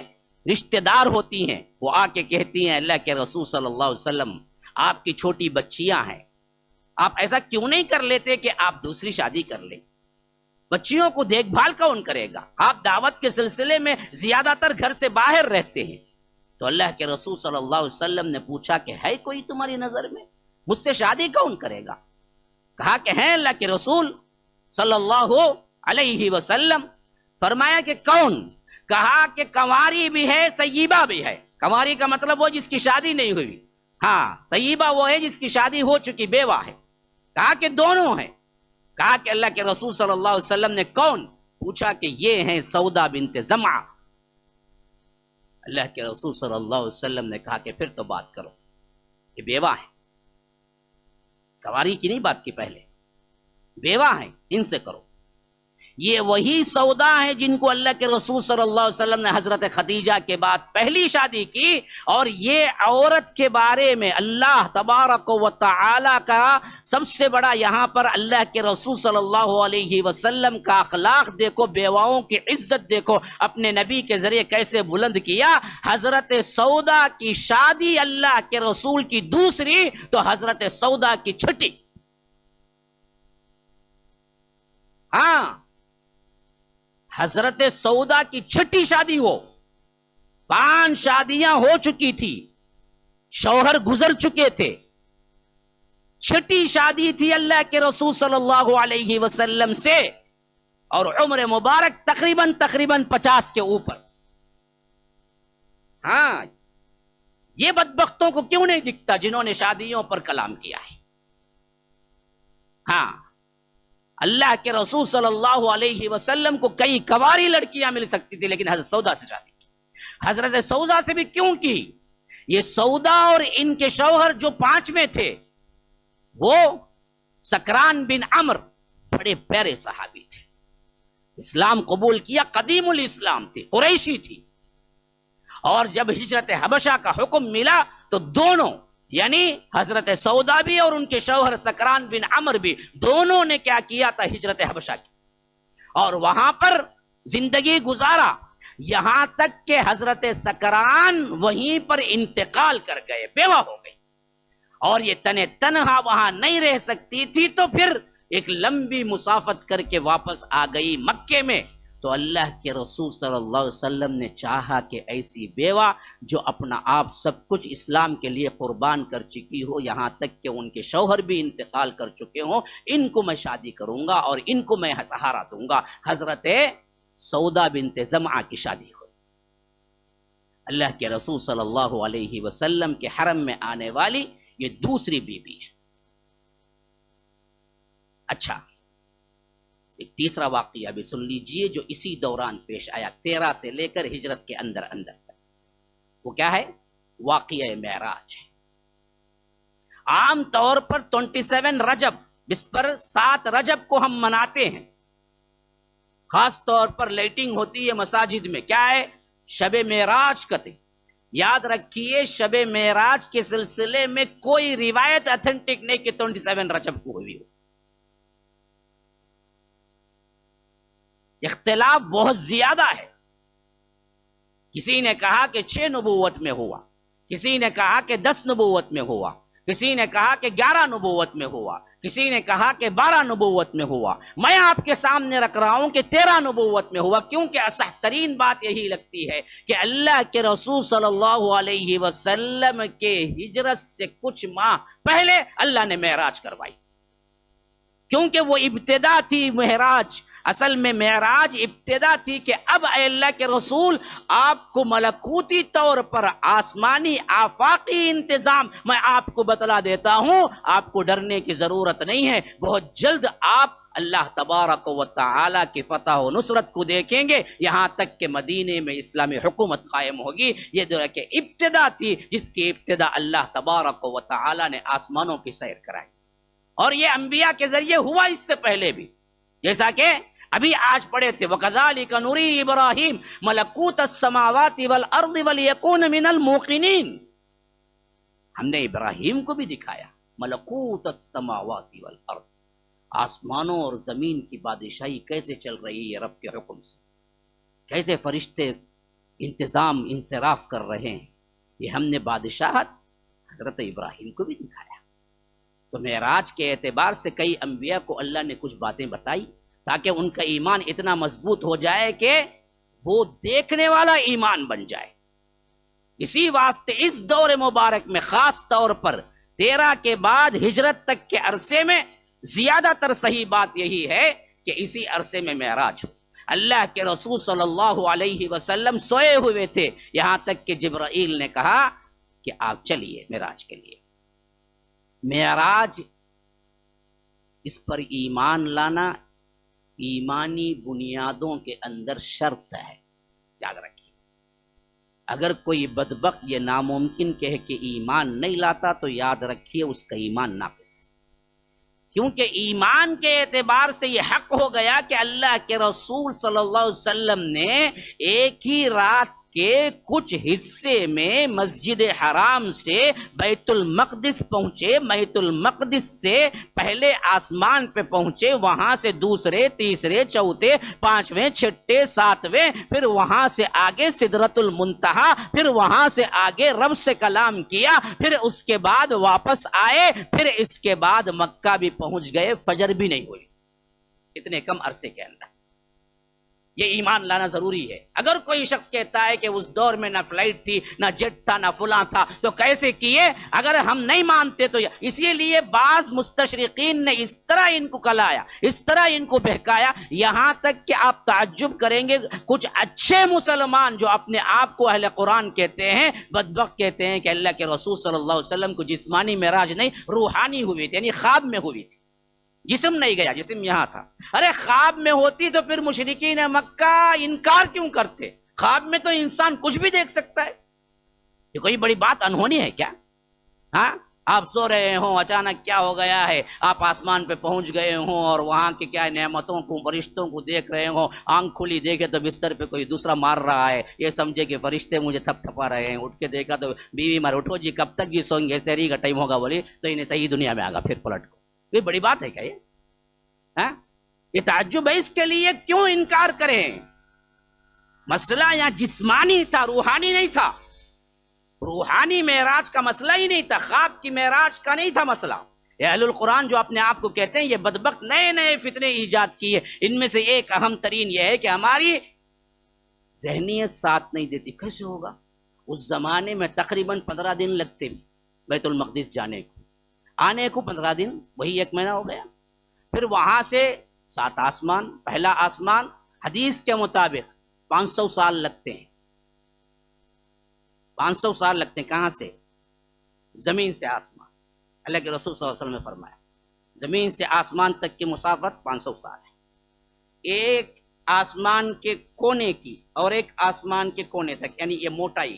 رشتہ دار ہوتی ہیں، وہ آ کے کہتی ہیں اللہ کے رسول صلی اللہ علیہ وسلم آپ کی چھوٹی بچیاں ہیں، آپ ایسا کیوں نہیں کر لیتے کہ آپ دوسری شادی کر لیں؟ بچیوں کو دیکھ بھال کون کرے گا؟ آپ دعوت کے سلسلے میں زیادہ تر گھر سے باہر رہتے ہیں۔ تو اللہ کے رسول صلی اللہ علیہ وسلم نے پوچھا کہ ہے کوئی تمہاری نظر میں، مجھ سے شادی کون کرے گا؟ کہا کہ ہیں اللہ کے رسول صلی اللہ علیہ وسلم۔ فرمایا کہ کون؟ کہا کہ کنواری بھی ہے، سیبہ بھی ہے۔ کنواری کا مطلب وہ جس کی شادی نہیں ہوئی، ہاں سیبہ وہ ہے جس کی شادی ہو چکی بیوہ ہے۔ کہا کہ دونوں ہیں۔ کہا کہ اللہ کے رسول صلی اللہ علیہ وسلم نے کون؟ پوچھا کہ یہ ہیں سودا بنت زمعہ۔ اللہ کے رسول صلی اللہ علیہ وسلم نے کہا کہ پھر تو بات کرو، یہ بیوہ ہیں، کنواری کی نہیں بات کی، پہلے بیوہ ہیں، ان سے کرو۔ یہ وہی سودا ہیں جن کو اللہ کے رسول صلی اللہ علیہ وسلم نے حضرت خدیجہ کے بعد پہلی شادی کی، اور یہ عورت کے بارے میں اللہ تبارک و تعالی کا سب سے بڑا یہاں پر اللہ کے رسول صلی اللہ علیہ وسلم کا اخلاق دیکھو، بیواؤں کی عزت دیکھو، اپنے نبی کے ذریعے کیسے بلند کیا۔ حضرت سودا کی شادی اللہ کے رسول کی دوسری تو حضرت سودا کی چھٹی، ہاں حضرت سودا کی چھٹی شادی ہو، 5 شادیاں ہو چکی تھی، شوہر گزر چکے تھے، چھٹی شادی تھی اللہ کے رسول صلی اللہ علیہ وسلم سے، اور عمر مبارک تقریباً 50 کے اوپر۔ ہاں یہ بدبختوں کو کیوں نہیں دکھتا جنہوں نے شادیوں پر کلام کیا ہے؟ ہاں اللہ کے رسول صلی اللہ علیہ وسلم کو کئی کنواری لڑکیاں مل سکتی تھی، لیکن حضرت سودا سے شادی کی۔ حضرت سودا سے بھی کیوں کی؟ یہ سودا اور ان کے شوہر جو 5 میں تھے، وہ سکران بن عمر بڑے پیارے صحابی تھے، اسلام قبول کیا، قدیم الاسلام تھی، قریشی تھی، اور جب ہجرت حبشہ کا حکم ملا تو دونوں یعنی حضرت سودا بھی اور ان کے شوہر سکران بن عمر بھی، دونوں نے کیا کیا تھا؟ ہجرت حبشہ کی، اور وہاں پر زندگی گزارا، یہاں تک کہ حضرت سکران وہیں پر انتقال کر گئے، بیوہ ہو گئی، اور یہ تنہا وہاں نہیں رہ سکتی تھی، تو پھر ایک لمبی مسافت کر کے واپس آ گئی مکے میں۔ تو اللہ کے رسول صلی اللہ علیہ وسلم نے چاہا کہ ایسی بیوہ جو اپنا آپ سب کچھ اسلام کے لیے قربان کر چکی ہو، یہاں تک کہ ان کے شوہر بھی انتقال کر چکے ہوں، ان کو میں شادی کروں گا اور ان کو میں سہارا دوں گا۔ حضرت سودا بنت زمعہ کی شادی ہوئی، اللہ کے رسول صلی اللہ علیہ وسلم کے حرم میں آنے والی یہ دوسری بیوی ہے۔ اچھا، ایک تیسرا واقعہ بھی سن لیجئے جو اسی دوران پیش آیا، 13 سے لے کر ہجرت کے اندر تک۔ وہ کیا ہے؟ واقعہ معراج ہے۔ عام طور پر 27 رجب، اس پر 7 رجب کو ہم مناتے ہیں، خاص طور پر لائٹنگ ہوتی ہے مساجد میں، کیا ہے؟ شب معراج کہتے۔ یاد رکھیے شب معراج کے سلسلے میں کوئی روایت اتھینٹک نہیں کہ 27 رجب کو ہوئی ہو، اختلاف بہت زیادہ ہے۔ کسی نے کہا کہ 6 نبوت میں ہوا، کسی نے کہا کہ 10 نبوت میں ہوا، کسی نے کہا کہ 11 نبوت میں ہوا، کسی نے کہا کہ 12 نبوت میں ہوا۔ میں آپ کے سامنے رکھ رہا ہوں کہ 13 نبوت میں ہوا، کیونکہ اصح ترین بات یہی لگتی ہے کہ اللہ کے رسول صلی اللہ علیہ وسلم کے ہجرت سے کچھ ماہ پہلے اللہ نے معراج کروائی، کیونکہ وہ ابتدا تھی معراج۔ اصل میں معراج ابتدا تھی کہ اب اے اللہ کے رسول، آپ کو ملکوتی طور پر آسمانی آفاقی انتظام میں آپ کو بتلا دیتا ہوں، آپ کو ڈرنے کی ضرورت نہیں ہے، بہت جلد آپ اللہ تبارک و تعالی کی فتح و نصرت کو دیکھیں گے، یہاں تک کہ مدینے میں اسلامی حکومت قائم ہوگی۔ یہ جو ہے کہ ابتدا تھی، جس کی ابتدا اللہ تبارک و تعالی نے آسمانوں کی سیر کرائی، اور یہ انبیاء کے ذریعے ہوا اس سے پہلے بھی، جیسا کہ ابھی آج پڑھے تھے، وَكَذَلِكَ نُرِي إِبْرَاهِيمَ مَلَكُوتَ السَّمَاوَاتِ وَالْأَرْضِ وَلِيَكُونَ مِنَ الْمُوقِنِينَ۔ ہم نے ابراہیم کو بھی دکھایا ملکوت السماوات والارض، آسمانوں اور زمین کی بادشاہی کیسے چل رہی ہے رب کے حکم سے، کیسے فرشتے انتظام انصراف کر رہے ہیں، یہ ہم نے بادشاہت حضرت ابراہیم کو بھی دکھایا۔ تو معراج کے اعتبار سے کئی انبیاء کو اللہ نے کچھ باتیں بتائی تاکہ ان کا ایمان اتنا مضبوط ہو جائے کہ وہ دیکھنے والا ایمان بن جائے۔ اسی واسطے اس دور مبارک میں خاص طور پر 13 کے بعد ہجرت تک کے عرصے میں زیادہ تر صحیح بات یہی ہے کہ اسی عرصے میں معراج ہو۔ اللہ کے رسول صلی اللہ علیہ وسلم سوئے ہوئے تھے، یہاں تک کہ جبرائیل نے کہا کہ آپ چلیے معراج کے لیے۔ معراج، اس پر ایمان لانا ایمانی بنیادوں کے اندر شرط ہے، یاد رکھیے۔ اگر کوئی بدبخت یہ ناممکن کہے کہ ایمان نہیں لاتا تو یاد رکھیے اس کا ایمان ناقص ہے، کیونکہ ایمان کے اعتبار سے یہ حق ہو گیا کہ اللہ کے رسول صلی اللہ علیہ وسلم نے ایک ہی رات کے کچھ حصے میں مسجد حرام سے بیت المقدس پہنچے، بیت المقدس سے پہلے آسمان پہ پہنچے، وہاں سے دوسرے، تیسرے، چوتھے، پانچویں، چھٹے، ساتویں، پھر وہاں سے آگے سدرۃ المنتہا، پھر وہاں سے آگے رب سے کلام کیا، پھر اس کے بعد واپس آئے، پھر اس کے بعد مکہ بھی پہنچ گئے، فجر بھی نہیں ہوئی اتنے کم عرصے کے اندر۔ یہ ایمان لانا ضروری ہے۔ اگر کوئی شخص کہتا ہے کہ اس دور میں نہ فلائٹ تھی، نہ جیٹ تھا، نہ فلاں تھا، تو کیسے کیے؟ اگر ہم نہیں مانتے تو اسی لیے بعض مستشرقین نے اس طرح ان کو کلایا، اس طرح ان کو بہکایا، یہاں تک کہ آپ تعجب کریں گے کچھ اچھے مسلمان جو اپنے آپ کو اہل قرآن کہتے ہیں، بدبخت کہتے ہیں کہ اللہ کے رسول صلی اللہ علیہ وسلم کو جسمانی معراج نہیں، روحانی ہوئی تھی، یعنی خواب میں ہوئی تھی، جسم نہیں گیا، جسم یہاں تھا۔ ارے خواب میں ہوتی تو پھر مشرکین مکہ انکار کیوں کرتے؟ خواب میں تو انسان کچھ بھی دیکھ سکتا ہے، یہ کوئی بڑی بات انہونی ہے کیا؟ ہاں، آپ سو رہے ہوں، اچانک کیا ہو گیا ہے، آپ آسمان پہ پہنچ گئے ہوں اور وہاں کے کیا نعمتوں کو، فرشتوں کو دیکھ رہے ہوں، آنکھ کھلی دیکھے تو بستر پہ کوئی دوسرا مار رہا ہے، یہ سمجھے کہ فرشتے مجھے تھپ تھپا رہے ہیں، اٹھ کے دیکھا تو بیوی مار، اٹھو جی کب تک یہ سوئیں گے، سحری کا ٹائم ہوگا بولی تو انہیں صحیح دنیا میں آگا پھر پلٹ کو۔ یہ بڑی بات ہے کیا یہ؟ یہ تعجب ہے، اس کے لیے کیوں انکار کریں؟ مسئلہ یہاں جسمانی تھا، روحانی نہیں تھا۔ روحانی معراج کا مسئلہ ہی نہیں تھا، خواب کی معراج کا نہیں تھا مسئلہ۔ یہ اہل القرآن جو اپنے آپ کو کہتے ہیں یہ بدبخت نئے نئے فتنے ایجاد کیے، ان میں سے ایک اہم ترین یہ ہے کہ ہماری ذہنیت ساتھ نہیں دیتی۔ کیسے ہوگا؟ اس زمانے میں تقریباً 15 دن لگتے بیت المقدس جانے کو، آنے کو 15 دن، وہی 1 مہینہ ہو گیا۔ پھر وہاں سے 7 آسمان، پہلا آسمان حدیث کے مطابق 500 سال لگتے ہیں، 500 سال لگتے ہیں۔ کہاں سے؟ زمین سے آسمان۔ اللہ کے رسول صلی اللہ علیہ وسلم نے فرمایا زمین سے آسمان تک کی مسافت 500 سال ہے۔ ایک آسمان کے کونے کی اور ایک آسمان کے کونے تک، یعنی یہ موٹائی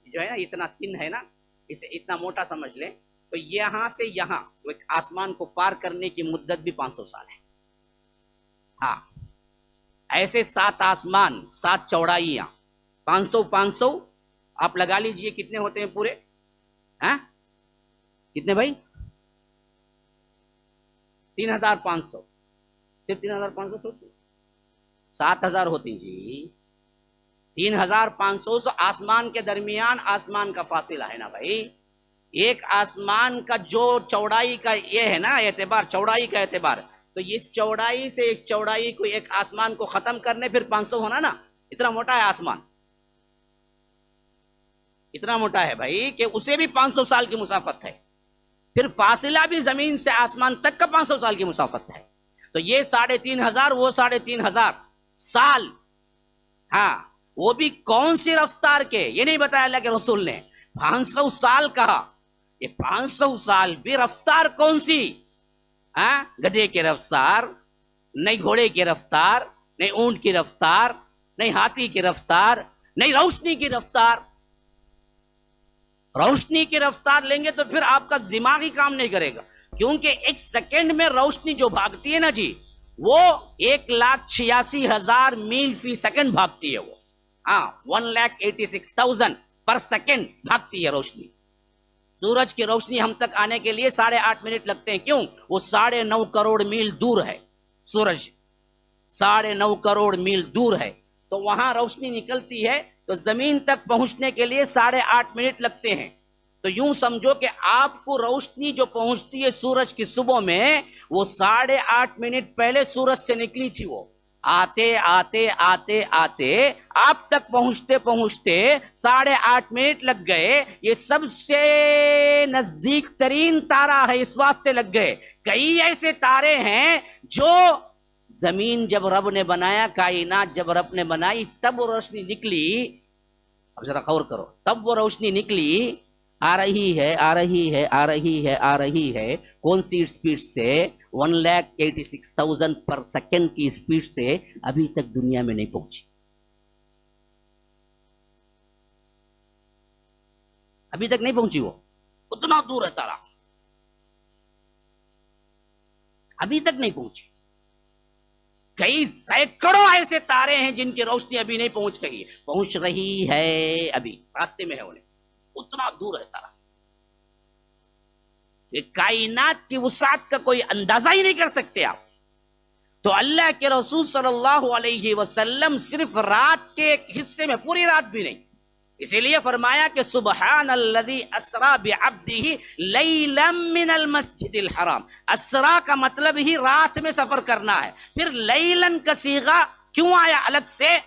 جو ہے نا، اتنا تن ہے نا، اسے اتنا موٹا سمجھ لیں، تو یہاں سے یہاں ایک آسمان کو پار کرنے کی مدت بھی 500 سال ہے۔ ہاں، ایسے 7 آسمان، 7 چوڑائیاں، 500 آپ لگا لیجئے کتنے ہوتے ہیں پورے؟ ہاں کتنے بھائی؟ 3500، صرف 3500 ہوتی، 7000 ہوتی جی۔ 3500 سے آسمان کے درمیان آسمان کا فاصلہ ہے نا بھائی۔ ایک آسمان کا جو چوڑائی کا یہ ہے نا اعتبار، چوڑائی کا اعتبار، تو اس چوڑائی سے اس چوڑائی کو ایک آسمان کو ختم کرنے پھر 500 ہونا نا، اتنا موٹا ہے آسمان، اتنا موٹا ہے بھائی کہ اسے بھی 500 سال کی مسافت ہے۔ پھر فاصلہ بھی زمین سے آسمان تک کا 500 سال کی مسافت ہے، تو یہ 3500 وہ 3500 سال۔ ہاں، وہ بھی کون سی رفتار کے، یہ نہیں بتایا اللہ کے رسول نے، 500 سال کہا۔ یہ 500 سال بھی رفتار کون سی؟ گدھے کی رفتار نہیں، گھوڑے کی رفتار نہیں، اونٹ کی رفتار نہیں، ہاتھی کی رفتار نہیں، روشنی کی رفتار۔ روشنی کی رفتار لیں گے تو پھر آپ کا دماغ ہی کام نہیں کرے گا، کیونکہ 1 سیکنڈ میں روشنی جو بھاگتی ہے نا جی، وہ 1,86,000 میل فی سیکنڈ بھاگتی ہے۔ وہ 1,86,000 پر سیکنڈ بھاگتی ہے روشنی۔ سورج کی روشنی ہم تک آنے کے لیے 8.5 منٹ لگتے ہیں، کیوں؟ وہ 9.5 کروڑ میل دور ہے، سورج 9.5 کروڑ میل دور ہے، تو وہاں روشنی نکلتی ہے، تو زمین تک پہنچنے کے لیے 8.5 منٹ لگتے ہیں۔ تو یوں سمجھو کہ آپ کو روشنی جو پہنچتی ہے سورج کی صبح میں، وہ 8.5 منٹ پہلے سورج سے نکلی تھی، وہ آتے آتے آتے آتے آپ تک پہنچتے پہنچتے 8.5 منٹ لگ گئے۔ یہ سب سے نزدیک ترین تارہ ہے، اس واسطے لگ گئے۔ کئی ایسے تارے ہیں جو زمین جب رب نے بنایا، کائنات جب رب نے بنائی، تب وہ روشنی نکلی۔ اب ذرا غور کرو، تب وہ روشنی نکلی، آ رہی ہے آ رہی ہے آ رہی ہے آ رہی ہے، کون سی اسپیڈ سے؟ 1,86,000 پر سیکنڈ کی اسپیڈ سے ابھی تک دنیا میں نہیں پہنچی۔ ابھی تک نہیں پہنچی، وہ اتنا دور ہے تارا، ابھی تک نہیں پہنچی. کئی سینکڑوں ایسے تارے ہیں جن کی روشنی ابھی نہیں پہنچ رہی ہے، پہنچ رہی ہے، ابھی راستے میں ہے انہیں، اتنا دور ہے تارا. یہ کائنات کی وسعت کا کوئی اندازہ ہی نہیں کر سکتے آپ. تو اللہ کے رسول صلی اللہ علیہ وسلم صرف رات کے ایک حصے میں، پوری رات بھی نہیں، اسی لیے فرمایا کہ سبحان الذی اسرا بعبدہ لیلا من المسجد الحرام. اسرا کا مطلب ہی رات میں سفر کرنا ہے. پھر لیلن کا صیغہ کیوں آیا الگ سے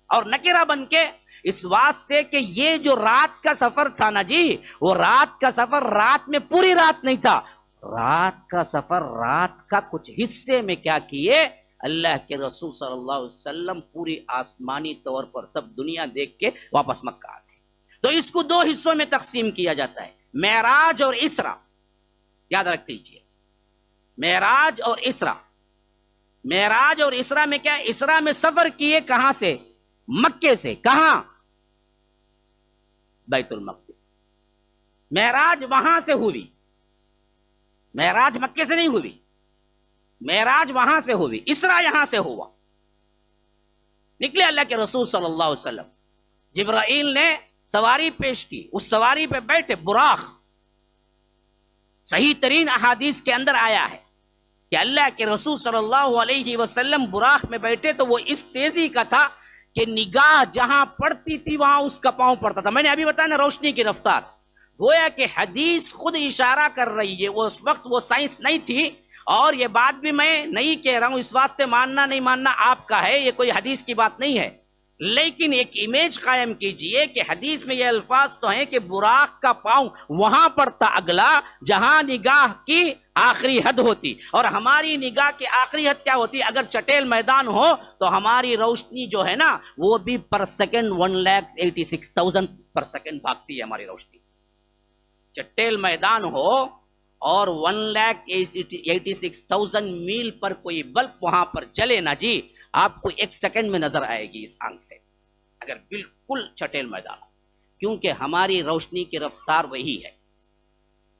اور نکرہ بن کے؟ اس واسطے کہ یہ جو رات کا سفر تھا نا جی، وہ رات کا سفر رات میں پوری رات نہیں تھا. رات کا سفر رات کا کچھ حصے میں کیا کیے اللہ کے رسول صلی اللہ علیہ وسلم پوری آسمانی طور پر سب دنیا دیکھ کے واپس مکہ آ گئے. تو اس کو دو حصوں میں تقسیم کیا جاتا ہے، معراج اور اسرا. یاد رکھ لیجیے، معراج اور اسرا. معراج اور اسرا میں کیا ہے؟ اسرا میں سفر کیے کہاں سے؟ مکے سے. کہاں؟ بیت المقدس. معراج وہاں سے ہوئی، معراج مکے سے نہیں ہوئی، معراج وہاں سے ہوئی. اسرا یہاں سے ہوا. نکلے اللہ کے رسول صلی اللہ علیہ وسلم، جبرائیل نے سواری پیش کی، اس سواری پہ بیٹھے، براق. صحیح ترین احادیث کے اندر آیا ہے کہ اللہ کے رسول صلی اللہ علیہ وسلم براق میں بیٹھے تو وہ اس تیزی کا تھا کہ نگاہ جہاں پڑتی تھی وہاں اس کا پاؤں پڑتا تھا. میں نے ابھی بتایا نا روشنی کی رفتار. گویا کہ حدیث خود اشارہ کر رہی ہے. وہ اس وقت وہ سائنس نہیں تھی، اور یہ بات بھی میں نہیں کہہ رہا ہوں اس واسطے ماننا نہیں ماننا آپ کا ہے، یہ کوئی حدیث کی بات نہیں ہے. لیکن ایک امیج قائم کیجئے کہ حدیث میں یہ الفاظ تو ہیں کہ براق کا پاؤں وہاں پڑتا اگلا جہاں نگاہ کی آخری حد ہوتی، اور ہماری نگاہ کی آخری حد کیا ہوتی؟ اگر چٹیل میدان ہو تو ہماری روشنی جو ہے نا وہ بھی پر سیکنڈ 1,86,000 پر سیکنڈ بھاگتی ہے ہماری روشنی. چٹیل میدان ہو اور 1,86,000 میل پر کوئی بلب وہاں پر جلے نا جی، آپ کو 1 سیکنڈ میں نظر آئے گی اس آنکھ سے، اگر بالکل چٹیل میدان ہو، کیونکہ ہماری روشنی کی رفتار وہی ہے.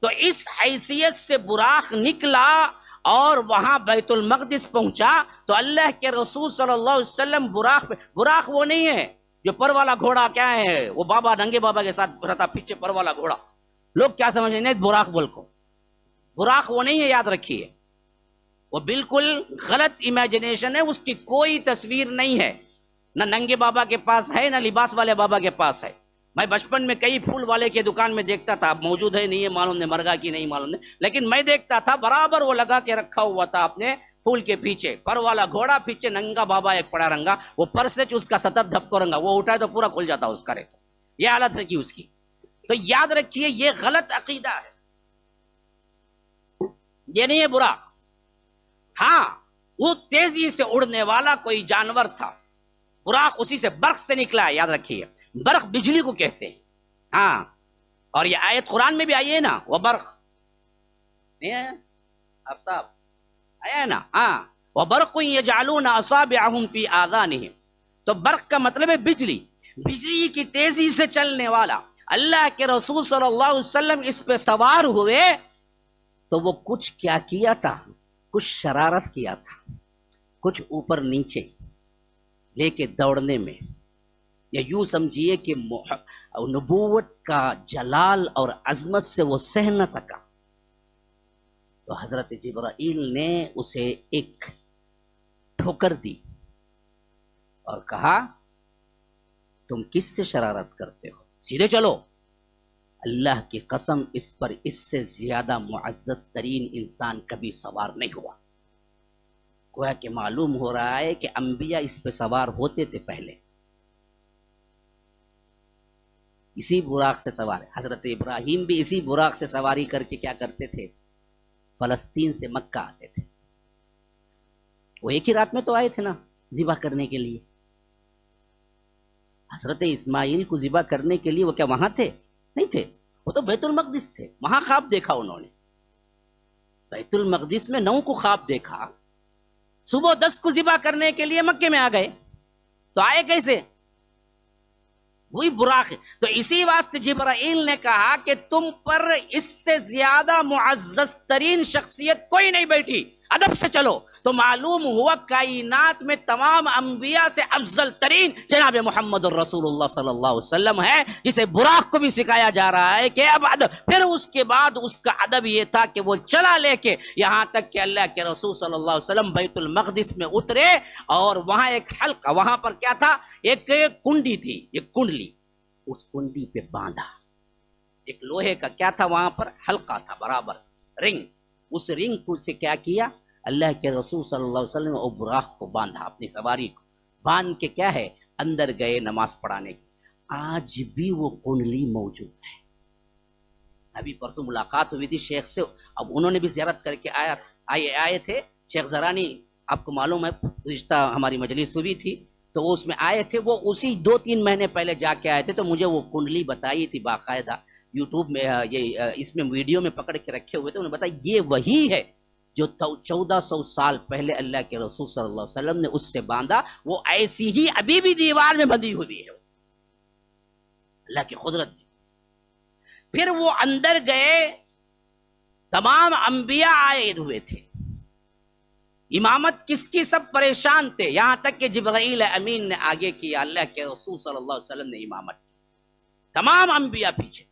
تو اس حیثیت سے براق نکلا اور وہاں بیت المقدس پہنچا تو اللہ کے رسول صلی اللہ علیہ وسلم براق پہ. براق وہ نہیں ہے جو پر والا گھوڑا، کیا ہے وہ بابا ننگے بابا کے ساتھ رہتا پیچھے پر والا گھوڑا. لوگ کیا سمجھ رہے ہیں براق بول کو؟ براق وہ نہیں ہے، یاد رکھیے. وہ بالکل غلط امیجنیشن ہے، اس کی کوئی تصویر نہیں ہے. نہ ننگے بابا کے پاس ہے، نہ لباس والے بابا کے پاس ہے. میں بچپن میں کئی پھول والے کے دکان میں دیکھتا تھا، موجود ہے نہیں ہے معلوم نہیں، مرگا کی نہیں معلوم نہیں، لیکن میں دیکھتا تھا برابر وہ لگا کے رکھا ہوا تھا اپنے پھول کے پیچھے، پر والا گھوڑا، پیچھے ننگا بابا ایک پڑا رنگا، وہ پر سے اس کا سطر دھپ کو رنگا، وہ اٹھائے تو پورا کھل جاتا اس کا ریت. یہ حالت ہے کہ اس کی. تو یاد رکھیے یہ غلط عقیدہ ہے، یہ نہیں ہے برا. ہاں وہ تیزی سے اڑنے والا کوئی جانور تھا، براق اسی سے برق سے نکلا ہے. یاد رکھیے برق بجلی کو کہتے ہیں. ہاں اور یہ آیت قرآن میں بھی آئی ہے نا، وہ برق نہیں ہے آفتاب آیا ہے نا. ہاں وبرق یجعلون اصابعهم فی آذانہم. تو برق کا مطلب ہے بجلی، بجلی کی تیزی سے چلنے والا. اللہ کے رسول صلی اللہ علیہ وسلم اس پہ سوار ہوئے تو وہ کچھ کیا کیا تھا؟ کچھ شرارت کیا تھا، کچھ اوپر نیچے لے کے دوڑنے میں. یا یوں سمجھیے کہ نبوت کا جلال اور عظمت سے وہ سہ نہ سکا، تو حضرت جبرائیل نے اسے ایک ٹھوکر دی اور کہا تم کس سے شرارت کرتے ہو، سیدھے چلو. اللہ کی قسم اس پر اس سے زیادہ معزز ترین انسان کبھی سوار نہیں ہوا. گویا کہ معلوم ہو رہا ہے کہ انبیاء اس پہ سوار ہوتے تھے پہلے، اسی براق سے سوار ہے. حضرت ابراہیم بھی اسی براق سے سواری کر کے کیا کرتے تھے؟ فلسطین سے مکہ آتے تھے. وہ ایک ہی رات میں تو آئے تھے نا ذبح کرنے کے لیے. حضرت اسماعیل کو ذبح کرنے کے لیے وہ کیا وہاں تھے؟ نہیں تھے، وہ تو بیت المقدس تھے. وہاں خواب دیکھا انہوں نے، بیت المقدس میں 9 کو خواب دیکھا، صبح 10 کو ذبح کرنے کے لیے مکے میں آ گئے. تو آئے کیسے؟ وہی براق ہے. تو اسی واسطے جبرائیل نے کہا کہ تم پر اس سے زیادہ معزز ترین شخصیت کوئی نہیں بیٹھی، ادب سے چلو. تو معلوم ہوا کائنات میں تمام انبیاء سے افضل ترین جناب محمد الرسول اللہ صلی اللہ علیہ وسلم ہے، جسے براق کو بھی سکھایا جا رہا ہے کہ اب ادب. پھر اس کے بعد اس کا ادب یہ تھا کہ وہ چلا لے کے یہاں تک کہ اللہ کے رسول صلی اللہ علیہ وسلم بیت المقدس میں اترے، اور وہاں ایک حلقہ، وہاں پر کیا تھا، ایک کنڈی تھی، ایک کنڈلی، اس کنڈی پہ باندھا ایک لوہے کا کیا تھا، وہاں پر حلقہ تھا برابر، رنگ. اس رنگ کو سے کیا کیا، اللہ کے رسول صلی اللہ علیہ وسلم نے براق کو باندھا، اپنی سواری کو باندھ کے کیا ہے اندر گئے نماز پڑھانے کی. آج بھی وہ کنڈلی موجود ہے. ابھی پرسوں ملاقات ہوئی تھی شیخ سے، اب انہوں نے بھی زیارت کر کے آئے تھے. شیخ زرانی آپ کو معلوم ہے رشتہ ہماری مجلس ہوئی تھی، تو وہ اس میں آئے تھے. وہ اسی 2-3 مہینے پہلے جا کے آئے تھے، تو مجھے وہ کنڈلی بتائی تھی باقاعدہ، یوٹیوب میں یہ اس میں ویڈیو میں پکڑ کے رکھے ہوئے تھے. انہوں نے بتایا یہ وہی ہے جو 1400 سال پہلے اللہ کے رسول صلی اللہ علیہ وسلم نے اس سے باندھا. وہ ایسی ہی ابھی بھی دیوار میں بندھی ہوئی ہے، اللہ کی قدرت. پھر وہ اندر گئے، تمام انبیاء آئے ہوئے تھے. امامت کس کی، سب پریشان تھے، یہاں تک کہ جبرائیل امین نے آگے کیا، اللہ کے رسول صلی اللہ علیہ وسلم نے امامت کی، تمام انبیاء پیچھے تھے.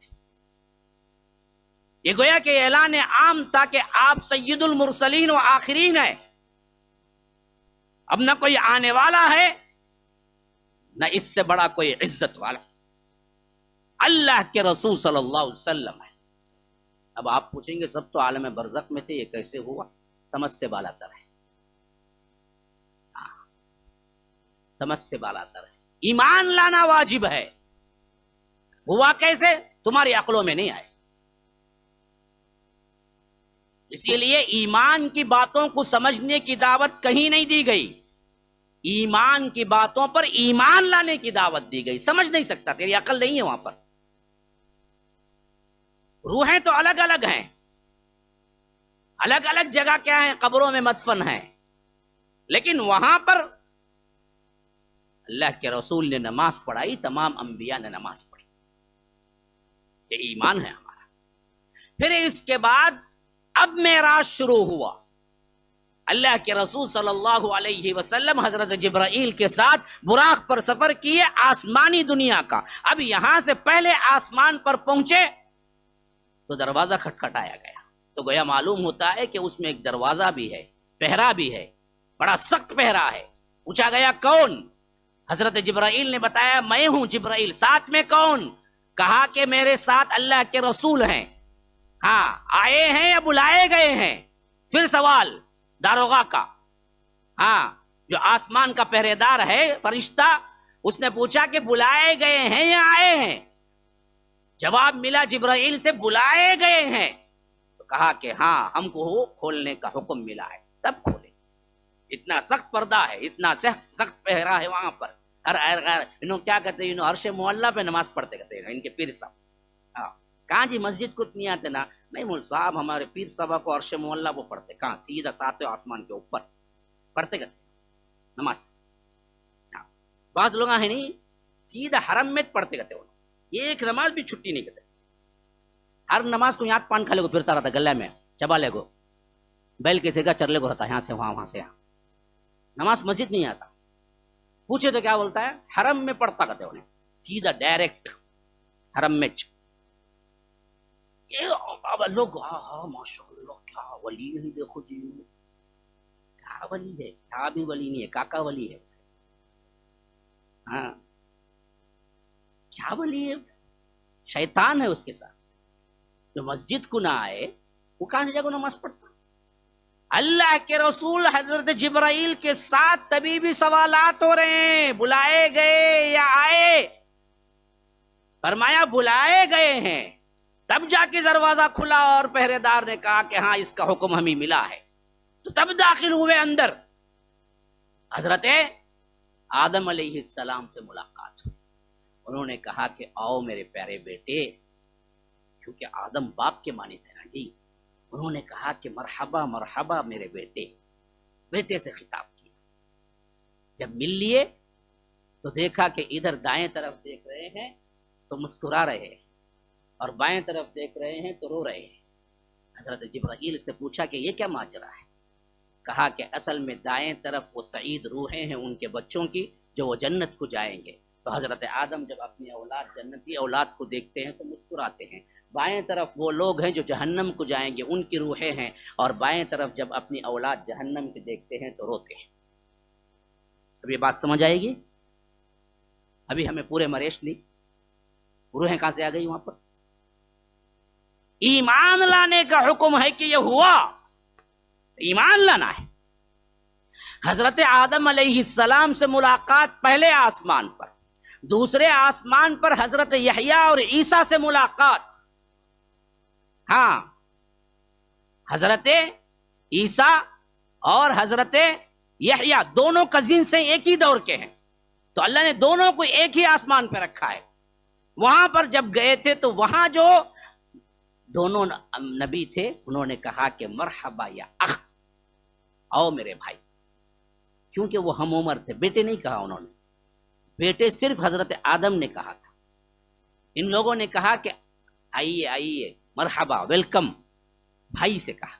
یہ گویا کہ اعلان عام تھا کہ آپ سید المرسلین و آخرین ہیں، اب نہ کوئی آنے والا ہے نہ اس سے بڑا کوئی عزت والا، اللہ کے رسول صلی اللہ علیہ وسلم ہے. اب آپ پوچھیں گے سب تو عالم برزخ میں تھے، یہ کیسے ہوا؟ سمجھ سے بالا تر ہے، سمجھ سے بالا تر ہے. ایمان لانا واجب ہے. ہوا کیسے؟ تمہاری عقلوں میں نہیں آئے. اسی لیے ایمان کی باتوں کو سمجھنے کی دعوت کہیں نہیں دی گئی، ایمان کی باتوں پر ایمان لانے کی دعوت دی گئی. سمجھ نہیں سکتا، تیری عقل نہیں ہے وہاں پر. روحیں تو الگ الگ ہیں، الگ الگ جگہ کیا ہیں، قبروں میں مدفن ہیں، لیکن وہاں پر اللہ کے رسول نے نماز پڑھائی، تمام انبیاء نے نماز پڑھی. یہ ایمان ہے ہمارا. پھر اس کے بعد اب معراج شروع ہوا. اللہ کے رسول صلی اللہ علیہ وسلم حضرت جبرائیل کے ساتھ براق پر سفر کیے آسمانی دنیا کا. اب یہاں سے پہلے آسمان پر پہنچے تو دروازہ کھٹکھٹایا گیا. تو گویا معلوم ہوتا ہے کہ اس میں ایک دروازہ بھی ہے، پہرا بھی ہے، بڑا سخت پہرا ہے. پوچھا گیا کون؟ حضرت جبرائیل نے بتایا میں ہوں جبرائیل. ساتھ میں کون؟ کہا کہ میرے ساتھ اللہ کے رسول ہیں. ہاں، آئے ہیں یا بلائے گئے ہیں؟ پھر سوال داروغہ کا، ہاں جو آسمان کا پہرے دار ہے فرشتہ، اس نے پوچھا کہ بلائے گئے ہیں یا آئے ہیں؟ جواب ملا جبرائیل سے بلائے گئے ہیں. تو کہا کہ ہاں ہم کو کھولنے کا حکم ملا ہے، تب کھولے. اتنا سخت پردہ ہے، اتنا سخت پہرا ہے وہاں پر. انہوں کیا کہتے ہیں، انہوں عرش معلیٰ پہ نماز پڑھتے کہتے ہیں ان کے پیر صاحب. ہاں کہاں جی مسجد کو نہیں آتے نا؟ نہیں مول صاحب ہمارے پیر صاحب کو عرش معلیٰ وہ پڑھتے. کہاں؟ سیدھا 7 آسمان کے اوپر پڑھتے کہتے نماز. بعض لوگ ہیں نہیں سیدھا حرم میں پڑھتے کہتے انہوں، ایک نماز بھی چھٹی نہیں کرتے. ہر نماز کو یاد پان کھا لے گو، پھرتا رہتا گلے میں چبا لے گو، بیل کے سیگا چر لے گو رہتا یہاں سے وہاں، وہاں سے یہاں. نماز مسجد نہیں آتا. پوچھے تو کیا بولتا ہے؟ حرم میں پڑھتا کہتے انہیں، سیدھا ڈائریکٹ حرم میں. لوگ ہاں ماشاء اللہ کیا ولی ہے، دیکھو جی کیا ولی ہے، کیا بھی ولی نہیں ہے، کاکا ولی ہے. ہاں کیا ولی ہے؟ شیطان ہے اس کے ساتھ. جو مسجد کو نہ آئے وہ کہاں سے جگہ نماز پڑھتا؟ اللہ کے رسول حضرت جبرائیل کے ساتھ تبھی بھی سوالات ہو رہے ہیں، بلائے گئے یا آئے؟ فرمایا بلائے گئے ہیں. تب جا کے دروازہ کھلا اور پہرے دار نے کہا کہ ہاں اس کا حکم ہمیں ملا ہے. تو تب داخل ہوئے اندر. حضرت آدم علیہ السلام سے ملاقات ہوئی. انہوں نے کہا کہ آؤ میرے پیارے بیٹے، کیونکہ آدم باپ کے معنی تھے نا جی. انہوں نے کہا کہ مرحبا مرحبا میرے بیٹے، بیٹے سے خطاب کیا. جب مل لیے تو دیکھا کہ ادھر دائیں طرف دیکھ رہے ہیں تو مسکرا رہے ہیں اور بائیں طرف دیکھ رہے ہیں تو رو رہے ہیں۔ حضرت جبرائیل سے پوچھا کہ یہ کیا ماجرا ہے؟ کہا کہ اصل میں دائیں طرف وہ سعید روحیں ہیں ان کے بچوں کی جو وہ جنت کو جائیں گے، تو حضرت آدم جب اپنی اولاد جنتی اولاد کو دیکھتے ہیں تو مسکراتے ہیں، بائیں طرف وہ لوگ ہیں جو جہنم کو جائیں گے ان کی روحیں ہیں، اور بائیں طرف جب اپنی اولاد جہنم کے دیکھتے ہیں تو روتے ہیں۔ اب یہ بات سمجھ آئے گی؟ ابھی ہمیں پورے مریش لی روحیں کہاں سے آ گئی وہاں پر؟ ایمان لانے کا حکم ہے کہ یہ ہوا، ایمان لانا ہے۔ حضرت آدم علیہ السلام سے ملاقات پہلے آسمان پر، دوسرے آسمان پر حضرت یحییٰ اور عیسیٰ سے ملاقات۔ ہاں، حضرت عیسیٰ اور حضرت یحییٰ دونوں کزن سے ایک ہی دور کے ہیں، تو اللہ نے دونوں کو ایک ہی آسمان پہ رکھا ہے۔ وہاں پر جب گئے تھے تو وہاں جو دونوں نبی تھے انہوں نے کہا کہ مرحبا یا اخ، آؤ میرے بھائی، کیونکہ وہ ہم عمر تھے، بیٹے نہیں کہا انہوں نے، بیٹے صرف حضرت آدم نے کہا تھا۔ ان لوگوں نے کہا کہ آئیے آئیے، مرحبا، ویلکم، بھائی سے کہا،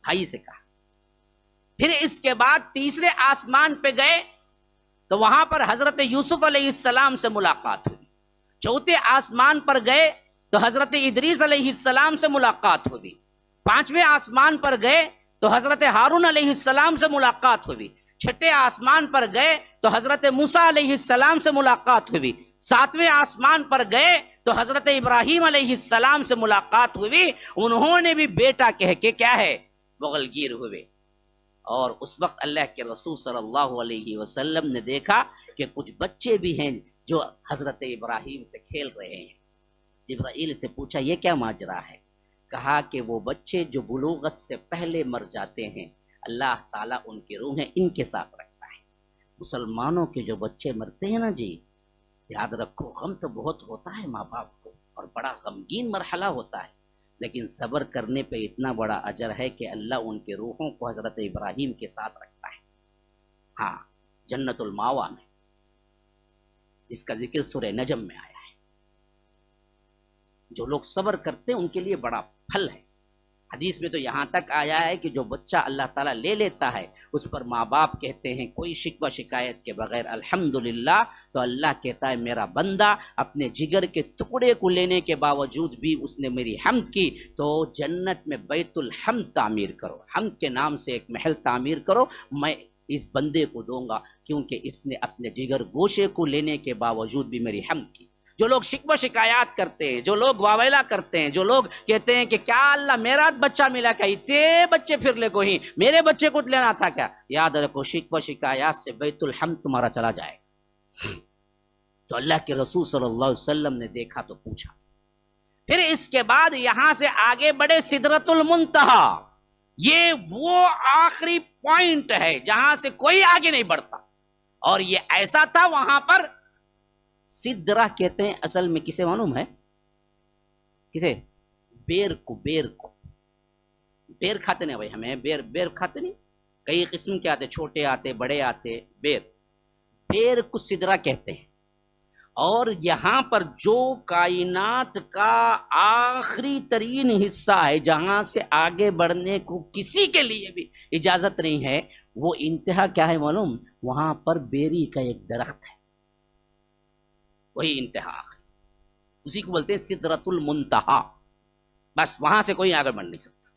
بھائی سے کہا۔ پھر اس کے بعد تیسرے آسمان پہ گئے تو وہاں پر حضرت یوسف علیہ السلام سے ملاقات ہوئی۔ چوتھے آسمان پر گئے تو حضرت ادریس علیہ السلام سے ملاقات ہوئی۔ پانچویں آسمان پر گئے تو حضرت ہارون علیہ السلام سے ملاقات ہوئی۔ چھٹے آسمان پر گئے تو حضرت موسیٰ علیہ السلام سے ملاقات ہوئی۔ ساتویں آسمان پر گئے تو حضرت ابراہیم علیہ السلام سے ملاقات ہوئی۔ انہوں نے بھی بیٹا کہہ کے کیا ہے بغلگیر ہوئے۔ اور اس وقت اللہ کے رسول صلی اللہ علیہ وسلم نے دیکھا کہ کچھ بچے بھی ہیں جو حضرت ابراہیم سے کھیل رہے ہیں۔ جبرائیل سے پوچھا یہ کیا ماجرا ہے؟ کہا کہ وہ بچے جو بلوغت سے پہلے مر جاتے ہیں اللہ تعالیٰ ان کی روحیں ان کے ساتھ رکھتا ہے۔ مسلمانوں کے جو بچے مرتے ہیں نا جی، یاد رکھو غم تو بہت ہوتا ہے ماں باپ کو اور بڑا غمگین مرحلہ ہوتا ہے، لیکن صبر کرنے پہ اتنا بڑا اجر ہے کہ اللہ ان کے روحوں کو حضرت ابراہیم کے ساتھ رکھتا ہے۔ ہاں، جنت الماوا میں، اس کا ذکر سورہ نجم میں آیا ہے۔ جو لوگ صبر کرتے ہیں ان کے لیے بڑا پھل ہے۔ حدیث میں تو یہاں تک آیا ہے کہ جو بچہ اللہ تعالیٰ لے لیتا ہے اس پر ماں باپ کہتے ہیں کوئی شکوہ شکایت کے بغیر الحمدللہ، تو اللہ کہتا ہے میرا بندہ اپنے جگر کے ٹکڑے کو لینے کے باوجود بھی اس نے میری حمد کی، تو جنت میں بیت الحمد تعمیر کرو، حمد کے نام سے ایک محل تعمیر کرو، میں اس بندے کو دوں گا کیونکہ اس نے اپنے جگر گوشے کو لینے کے باوجود بھی میری حمد کی۔ جو لوگ شکوہ شکایات کرتے ہیں، جو لوگ واویلا کرتے ہیں، جو لوگ کہتے ہیں کہ کیا اللہ میرا بچہ ملا کہیں تے بچے پھر لے کوئی میرے بچے کو لینا تھا کیا، یاد رکھو شکوہ شکایات سے بیت الحمد تمہارا چلا جائے۔ تو اللہ کے رسول صلی اللہ علیہ وسلم نے دیکھا تو پوچھا۔ پھر اس کے بعد یہاں سے آگے بڑھے سدرۃ المنتہا، یہ وہ آخری پوائنٹ ہے جہاں سے کوئی آگے نہیں بڑھتا، اور یہ ایسا تھا وہاں پر سدرہ کہتے ہیں اصل میں کسے معلوم ہے؟ کسے؟ بیر کو، بیر کو، بیر کھاتے نہیں بھائی، ہمیں بیر کھاتے نہیں، کئی قسم کے آتے، چھوٹے آتے بڑے آتے، بیر کو سدرہ کہتے ہیں۔ اور یہاں پر جو کائنات کا آخری ترین حصہ ہے جہاں سے آگے بڑھنے کو کسی کے لیے بھی اجازت نہیں ہے، وہ انتہا کیا ہے معلوم؟ وہاں پر بیری کا ایک درخت ہے، وہی انتہا آخری، اسی کو بولتے ہیں سدرۃ المنتہا۔ بس وہاں سے کوئی آگے بڑھ نہیں سکتا،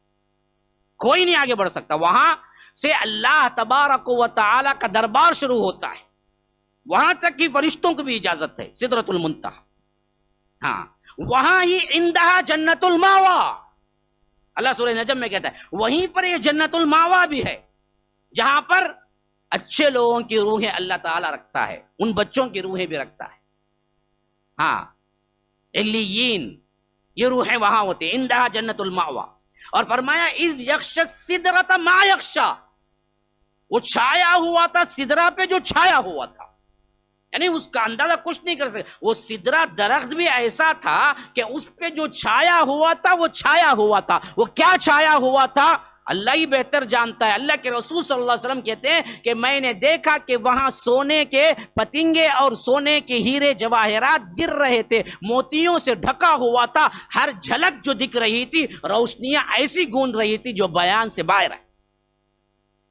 کوئی نہیں آگے بڑھ سکتا، وہاں سے اللہ تبارک و تعالی کا دربار شروع ہوتا ہے، وہاں تک کہ فرشتوں کو بھی اجازت ہے سدرۃ المنتہا۔ ہاں، وہاں ہی اندہا جنت الماوا، اللہ سورہ نجم میں کہتا ہے وہیں پر یہ جنت الماوا بھی ہے، جہاں پر اچھے لوگوں کی روحیں اللہ تعالیٰ رکھتا ہے، ان بچوں کی روحیں بھی رکھتا ہے۔ ہاں، علیین، یہ روحیں وہاں ہوتے ہیں، اندہا جنت الماوا۔ اور فرمایا اذ یغشی السدرۃ ما یغشی، وہ چھایا ہوا تھا سدرہ پہ جو چھایا ہوا تھا، یعنی اس کا اندازہ کچھ نہیں کر سکتے۔ وہ سدرہ درخت بھی ایسا تھا کہ اس پہ جو چھایا ہوا تھا وہ چھایا ہوا تھا، وہ کیا چھایا ہوا تھا؟ اللہ ہی بہتر جانتا ہے۔ اللہ کے رسول صلی اللہ علیہ وسلم کہتے ہیں کہ میں نے دیکھا کہ وہاں سونے کے پتنگے اور سونے کے ہیرے جواہرات گر رہے تھے، موتیوں سے ڈھکا ہوا تھا، ہر جھلک جو دکھ رہی تھی روشنیاں ایسی گونج رہی تھی جو بیان سے باہر ہے۔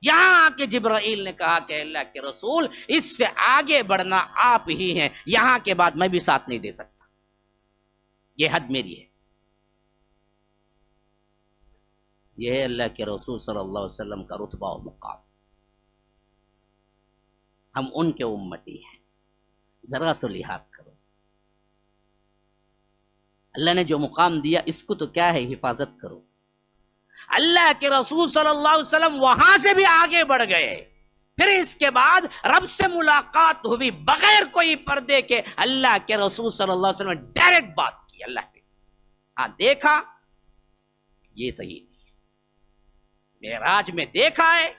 یہاں آ کے جبرائیل نے کہا کہ اللہ کے رسول اس سے آگے بڑھنا آپ ہی ہیں، یہاں کے بعد میں بھی ساتھ نہیں دے سکتا، یہ حد میری ہے۔ یہ ہے اللہ کے رسول صلی اللہ علیہ وسلم کا رتبہ و مقام، ہم ان کے امتی ہیں، ذرا سا لحاظ کرو۔ اللہ نے جو مقام دیا اس کو تو کیا ہے، حفاظت کرو۔ اللہ کے رسول صلی اللہ علیہ وسلم وہاں سے بھی آگے بڑھ گئے، پھر اس کے بعد رب سے ملاقات ہوئی بغیر کوئی پردے کے، اللہ کے رسول صلی اللہ علیہ وسلم نے ڈائریکٹ بات کی اللہ کے، ہاں دیکھا یہ صحیح نہیں، معراج میں دیکھا ہے۔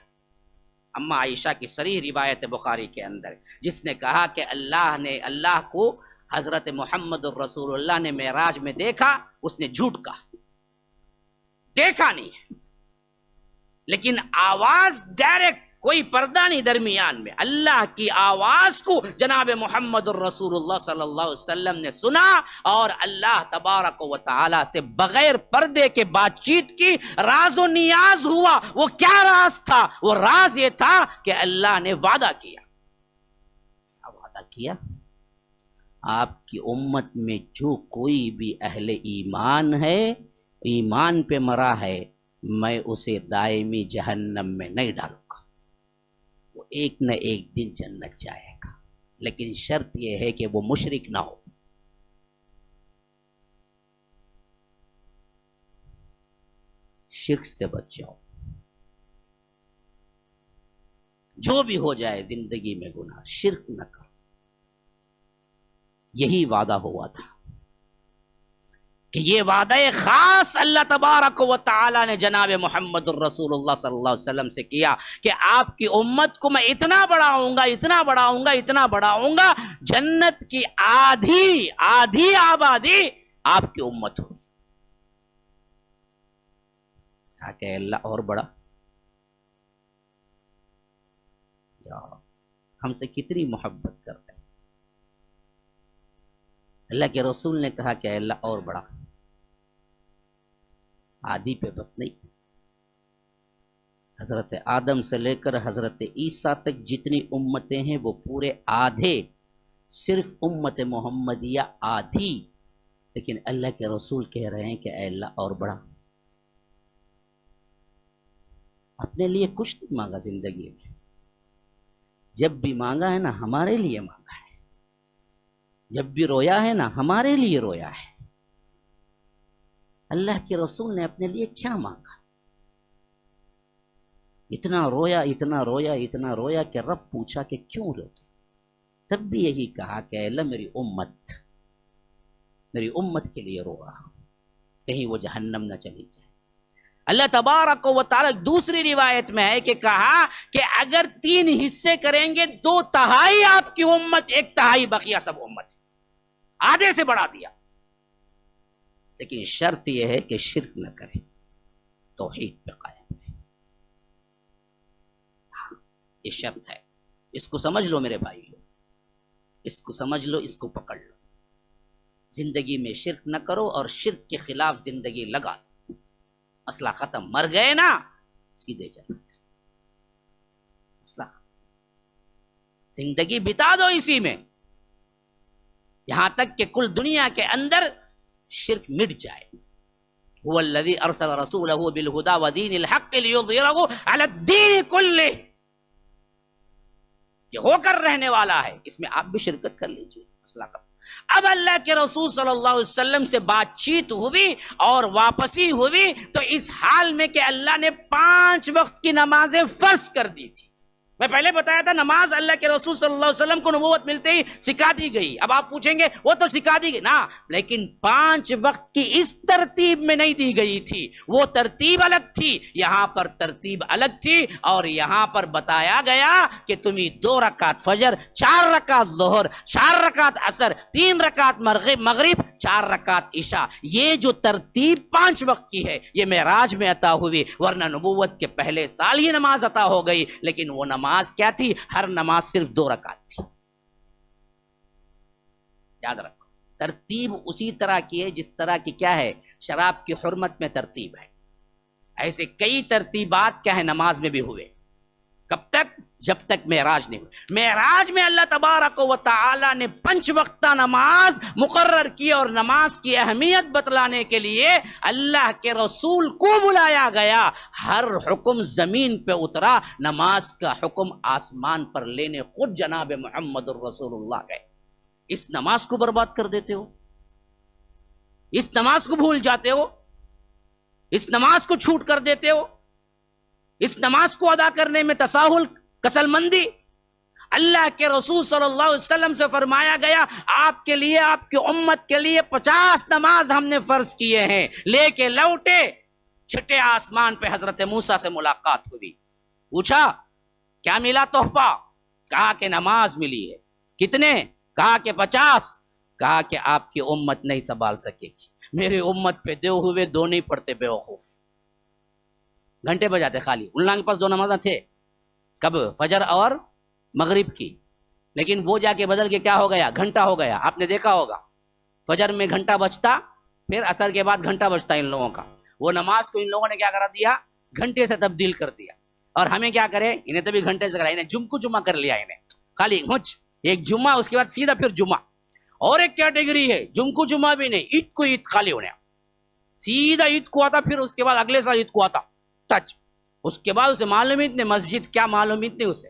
اما عائشہ کی صریح روایت بخاری کے اندر جس نے کہا کہ اللہ کو حضرت محمد الرسول اللہ نے معراج میں دیکھا، اس نے جھوٹ کہا، دیکھا نہیں ہے، لیکن آواز ڈائریکٹ، کوئی پردہ نہیں درمیان میں، اللہ کی آواز کو جناب محمد الرسول اللہ صلی اللہ علیہ وسلم نے سنا اور اللہ تبارک و تعالی سے بغیر پردے کے بات چیت کی، راز و نیاز ہوا۔ وہ کیا راز تھا؟ وہ راز یہ تھا کہ اللہ نے وعدہ کیا، وعدہ کیا آپ کی امت میں جو کوئی بھی اہل ایمان ہے، ایمان پہ مرا ہے، میں اسے دائمی جہنم میں نہیں ڈالوں گا، وہ ایک نہ ایک دن جنت جائے گا، لیکن شرط یہ ہے کہ وہ مشرک نہ ہو۔ شرک سے بچ جاؤ، جو بھی ہو جائے زندگی میں گناہ، شرک نہ کرو، یہی وعدہ ہوا تھا کہ یہ وعدہ خاص اللہ تبارک و تعالی نے جناب محمد الرسول اللہ صلی اللہ علیہ وسلم سے کیا کہ آپ کی امت کو میں اتنا بڑھاؤں گا، اتنا بڑھاؤں گا، اتنا بڑھاؤں گا، جنت کی آدھی آبادی آپ کی امت ہوگی۔ کہا کہ اللہ اور بڑا، ہم سے کتنی محبت کرتے ہیں۔ اللہ کے رسول نے کہا کہ اللہ اور بڑا، آدھی پہ بس نہیں، حضرت آدم سے لے کر حضرت عیسیٰ تک جتنی امتیں ہیں وہ پورے آدھے، صرف امت محمدیہ آدھی، لیکن اللہ کے رسول کہہ رہے ہیں کہ اے اللہ اور بڑا۔ اپنے لیے کچھ نہیں مانگا زندگی میں، جب بھی مانگا ہے نا ہمارے لیے مانگا ہے، جب بھی رویا ہے نا ہمارے لیے رویا ہے۔ اللہ کے رسول نے اپنے لیے کیا مانگا؟ اتنا رویا، اتنا رویا، اتنا رویا کہ رب پوچھا کہ کیوں روتے؟ تب بھی یہی کہا کہ اللہ میری امت کے لیے رو رہا ہوں، کہیں وہ جہنم نہ چلی جائے۔ اللہ تبارک و تعالی دوسری روایت میں ہے کہ کہا کہ اگر 3 حصے کریں گے، 2/3 آپ کی امت، 1/3 بقیہ سب امت ہے، آدھے سے بڑھا دیا، لیکن شرط یہ ہے کہ شرک نہ کرے، توحید پہ قائم رہے، یہ شرط ہے۔ اس کو سمجھ لو میرے بھائیو، اس کو سمجھ لو، اس کو پکڑ لو، زندگی میں شرک نہ کرو اور شرک کے خلاف زندگی لگا دو، مسئلہ ختم، مر گئے نا سیدھے جنت، مسئلہ ختم، زندگی بتا دو اسی میں، یہاں تک کہ کل دنیا کے اندر شرک مٹ جائے۔ هو الذی ارسل رسولہ بالہدی ودین الحق لیظہرہ علی الدین کلہ، یہ ہو کر رہنے والا ہے، اس میں آپ بھی شرکت کر لیجیے، مسئلہ ختم۔ اب اللہ کے رسول صلی اللہ علیہ وسلم سے بات چیت ہوئی اور واپسی ہوئی تو اس حال میں کہ اللہ نے 5 وقت کی نمازیں فرض کر دی تھی۔ میں پہلے بتایا تھا نماز اللہ کے رسول صلی اللہ علیہ وسلم کو نبوت ملتے ہی سکھا دی گئی۔ اب آپ پوچھیں گے وہ تو سکھا دی گئی نا، لیکن 5 وقت کی اس ترتیب میں نہیں دی گئی تھی، وہ ترتیب الگ تھی، یہاں پر ترتیب الگ تھی، اور یہاں پر بتایا گیا کہ تمہیں 2 رکعت فجر، 4 رکعت ظہر، 4 رکعت عصر، 3 رکعت مغرب، 4 رکعت عشاء، یہ جو ترتیب 5 وقت کی ہے یہ معراج میں عطا ہوئی، ورنہ نبوت کے پہلے سال یہ نماز عطا ہو گئی، لیکن وہ نماز کیا تھی؟ ہر نماز صرف 2 رکعت تھی۔ یاد رکھو، ترتیب اسی طرح کی ہے جس طرح کی کیا ہے؟ شراب کی حرمت میں ترتیب ہے، ایسے کئی ترتیبات کیا ہے نماز میں بھی ہوئے۔ کب تک؟ جب تک معراج نہیں ہوئی۔ معراج میں اللہ تبارک و تعالی نے 5 وقتہ نماز مقرر کی، اور نماز کی اہمیت بتلانے کے لیے اللہ کے رسول کو بلایا گیا۔ ہر حکم زمین پہ اترا، نماز کا حکم آسمان پر لینے خود جناب محمد الرسول اللہ گئے۔ اس نماز کو برباد کر دیتے ہو، اس نماز کو بھول جاتے ہو، اس نماز کو چھوٹ کر دیتے ہو، اس نماز کو ادا کرنے میں تساہل، کسل مندی۔ اللہ کے رسول صلی اللہ علیہ وسلم سے فرمایا گیا آپ کے لیے، آپ کی امت کے لیے 50 نماز ہم نے فرض کیے ہیں۔ لے کے لوٹے، چھٹے آسمان پہ حضرت موسیٰ سے ملاقات ہوئی، پوچھا کیا ملا تحفہ؟ کہا کہ نماز ملی ہے۔ کتنے؟ کہا کہ 50۔ کہا کہ آپ کی امت نہیں سنبھال سکے گی، میری امت پہ دو ہوئے 2 نہیں پڑھتے بے وقوف، گھنٹے بجاتے خالی۔ ان لوگوں کے پاس 2 نمازیں تھے، کب؟ فجر اور مغرب کی، لیکن وہ جا کے بدل کے کیا ہو گیا؟ گھنٹہ ہو گیا۔ آپ نے دیکھا ہوگا فجر میں گھنٹہ بجتا، پھر عصر کے بعد گھنٹہ بجتا ان لوگوں کا۔ وہ نماز کو ان لوگوں نے کیا کرا دیا؟ گھنٹے سے تبدیل کر دیا۔ اور ہمیں کیا کرے؟ انہیں تبھی گھنٹے سے کرا، انہیں جمعہ کر لیا، انہیں خالی ایک جمعہ، اس کے بعد سیدھا پھر جمعہ۔ اور ایک کیٹیگری ہے جمعہ بھی نہیں، عید کو عید خالی ہونے، سیدھا عید کو آتا، پھر اس کے بعد اگلے سال عید کو آتا ٹچ، اس کے بعد اسے معلوم ہی نہیں مسجد کیا، معلوم ہی نہیں اسے۔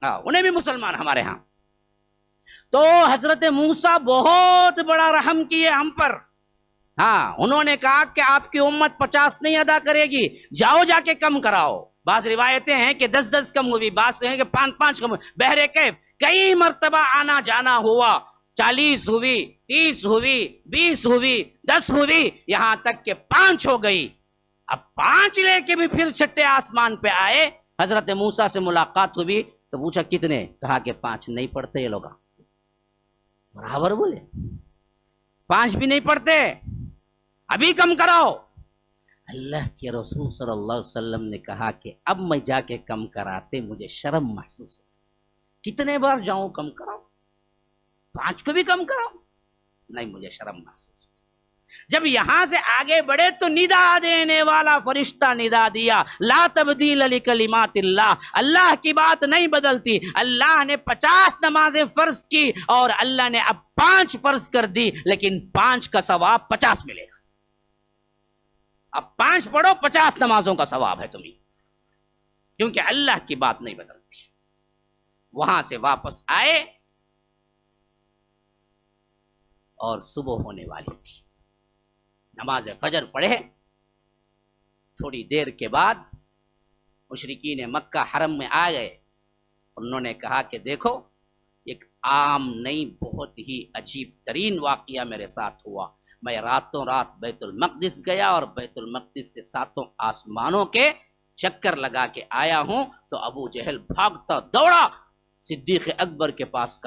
انہیں بھی مسلمان ہمارے ہاں۔ تو حضرت موسیٰ بہت بڑا رحم کیے ہم پر۔ انہوں نے کہا کہ آپ کی امت 50 نہیں ادا کرے گی، جاؤ جا کے کم کراؤ۔ بعض روایتیں ہیں کہ 10 کم ہوئی، بعض ہیں کہ 5 کم ہوئی، بہرکیف کئی مرتبہ آنا جانا ہوا، 40 ہوئی، 30 ہوئی، 20 ہوئی، 10 ہوئی، یہاں تک کہ 5 ہو گئی۔ اب 5 لے کے بھی پھر چھٹے آسمان پہ آئے، حضرت موسیٰ سے ملاقات ہوئی تو پوچھا کتنے؟ کہا کہ 5 نہیں پڑھتے یہ لوگ۔ برابر بولے 5 بھی نہیں پڑھتے، ابھی کم کراؤ۔ اللہ کے رسول صلی اللہ علیہ وسلم نے کہا کہ اب میں جا کے کم کراتے مجھے شرم محسوس ہوتی، کتنے بار جاؤں کم کراؤ؟ 5 کو بھی کم کراؤ؟ نہیں، مجھے شرم محسوس ہوتی۔ جب یہاں سے آگے بڑھے تو ندا دینے والا فرشتہ ندا دیا، لا تبدیل لکلمات اللہ، اللہ کی بات نہیں بدلتی۔ اللہ نے 50 نمازیں فرض کی اور اللہ نے اب 5 فرض کر دی، لیکن 5 کا ثواب 50 ملے گا۔ اب 5 پڑھو، 50 نمازوں کا ثواب ہے تمہیں، کیونکہ اللہ کی بات نہیں بدلتی۔ وہاں سے واپس آئے اور صبح ہونے والی تھی، نماز فجر پڑھے۔ تھوڑی دیر کے بعد مشرکین مکہ حرم میں آ گئے، انہوں نے کہا کہ دیکھو ایک عام نہیں، بہت ہی عجیب ترین واقعہ میرے ساتھ ہوا۔ میں راتوں رات بیت المقدس گیا اور بیت المقدس سے 7 آسمانوں کے چکر لگا کے آیا ہوں۔ تو ابو جہل بھاگتا دوڑا صدیق اکبر کے پاس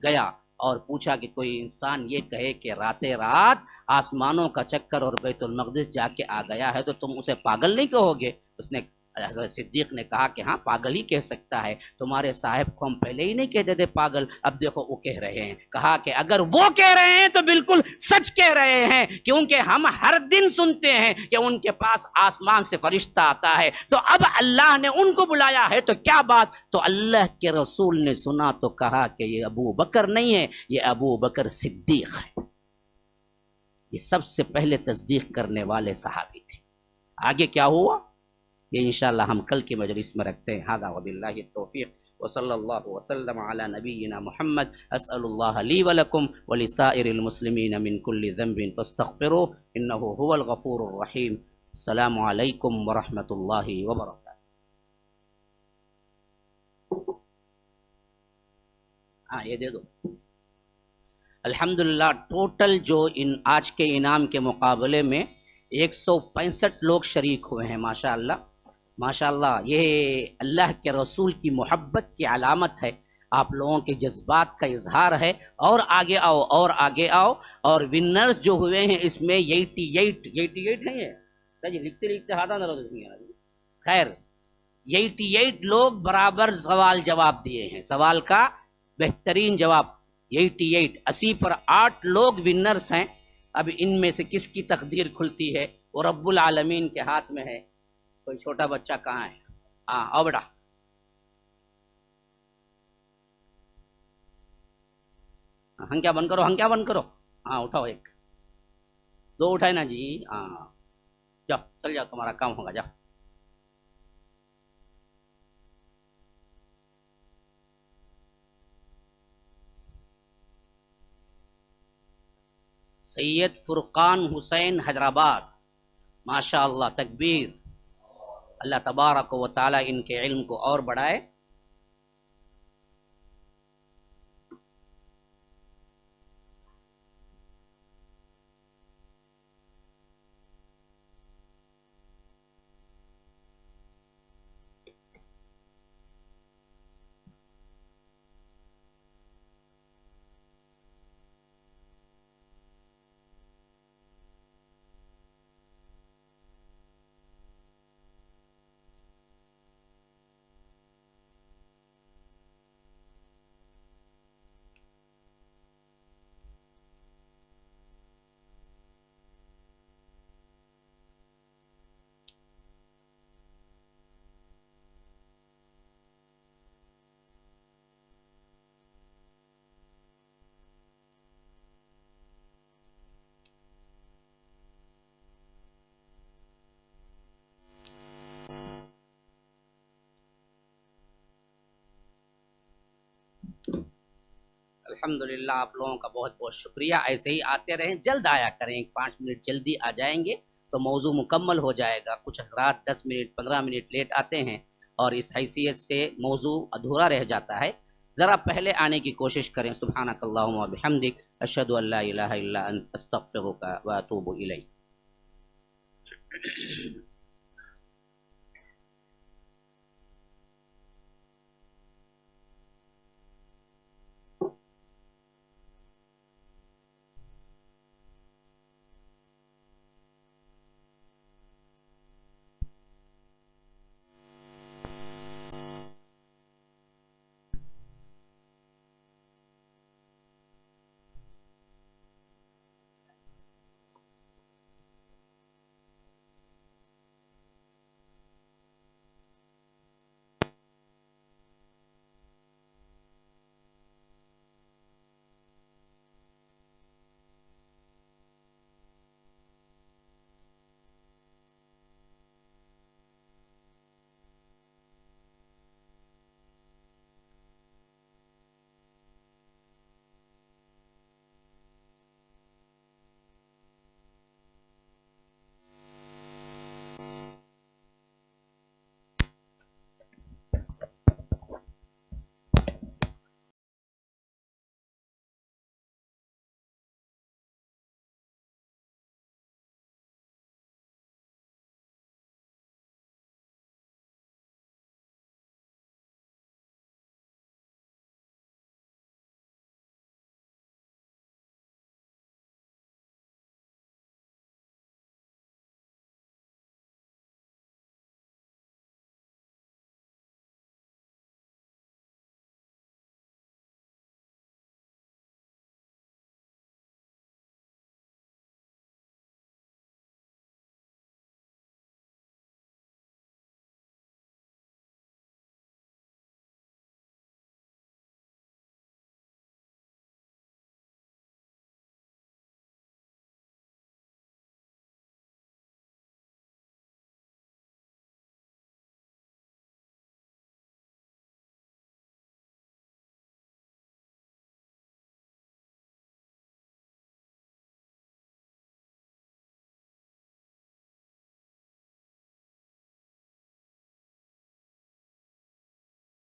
گیا اور پوچھا کہ کوئی انسان یہ کہے کہ رات آسمانوں کا چکر اور بیت المقدس جا کے آ گیا ہے تو تم اسے پاگل نہیں کہو گے؟ اس نے حضرت صدیق نے کہا کہ ہاں پاگل ہی کہہ سکتا ہے، تمہارے صاحب کو ہم پہلے ہی نہیں کہتے تھے پاگل، اب دیکھو وہ کہہ رہے ہیں۔ کہا کہ اگر وہ کہہ رہے ہیں تو بالکل سچ کہہ رہے ہیں، کیونکہ ہم ہر دن سنتے ہیں کہ ان کے پاس آسمان سے فرشتہ آتا ہے، تو اب اللہ نے ان کو بلایا ہے تو کیا بات؟ تو اللہ کے رسول نے سنا تو کہا کہ یہ ابو بکر نہیں ہے، یہ ابو بکر صدیق ہے۔ یہ سب سے پہلے تصدیق کرنے والے صحابی تھے۔ آگے کیا ہوا یہ انشاءاللہ ہم کل کی مجلس میں رکھتے ہیں۔ ھذا وباللہ التوفیق وصلی اللہ وسلم علی نبینا محمد۔ اسأل اللہ لی ولکم ولسائر المسلمین من کل ذنب فاستغفروه انہ هو الغفور الرحیم۔ السلام علیکم ورحمۃ اللہ وبرکاتہ۔ یہ دے دو۔ الحمدللہ ٹوٹل جو آج کے انعام کے مقابلے میں 165 لوگ شریک ہوئے ہیں، ماشاءاللہ ماشاءاللہ۔ یہ اللہ کے رسول کی محبت کی علامت ہے۔ آپ لوگوں کے جذبات کا اظہار ہے، اور آگے آؤ اور آگے آؤ. اور ونرز جو ہوئے ہیں اس میں 88 ہیں، یہ جی لکھتے لکھتے ہاتھ نہ خیر 88 لوگ برابر سوال جواب دیے ہیں. سوال کا بہترین جواب 88، 80 پر 8 لوگ ونرز ہیں. اب ان میں سے کس کی تقدیر کھلتی ہے وہ رب العالمین کے ہاتھ میں ہے. کوئی چھوٹا بچہ کہاں ہے؟ ہاں آؤ بیٹا. ہنکیا بند کرو، ہنکیا بند کرو. ہاں اٹھاؤ، 1 2 اٹھائے نا جی. ہاں جاؤ چل جاؤ، تمہارا کام ہوگا، جاؤ. سید فرقان حسین حیدرآباد، ماشاء اللہ، تکبیر. اللہ تبارک و تعالی ان کے علم کو اور بڑھائے. الحمدللہ، آپ لوگوں کا بہت بہت شکریہ. ایسے ہی آتے رہیں، جلد آیا کریں. 5 منٹ جلدی آ جائیں گے تو موضوع مکمل ہو جائے گا. کچھ حضرات 10 منٹ 15 منٹ لیٹ آتے ہیں اور اس حیثیت سے موضوع ادھورا رہ جاتا ہے. ذرا پہلے آنے کی کوشش کریں. سبحانک اللہم و بحمدک، اشہد ان لا الہ الا انت، استغفرک و اتوب الیک.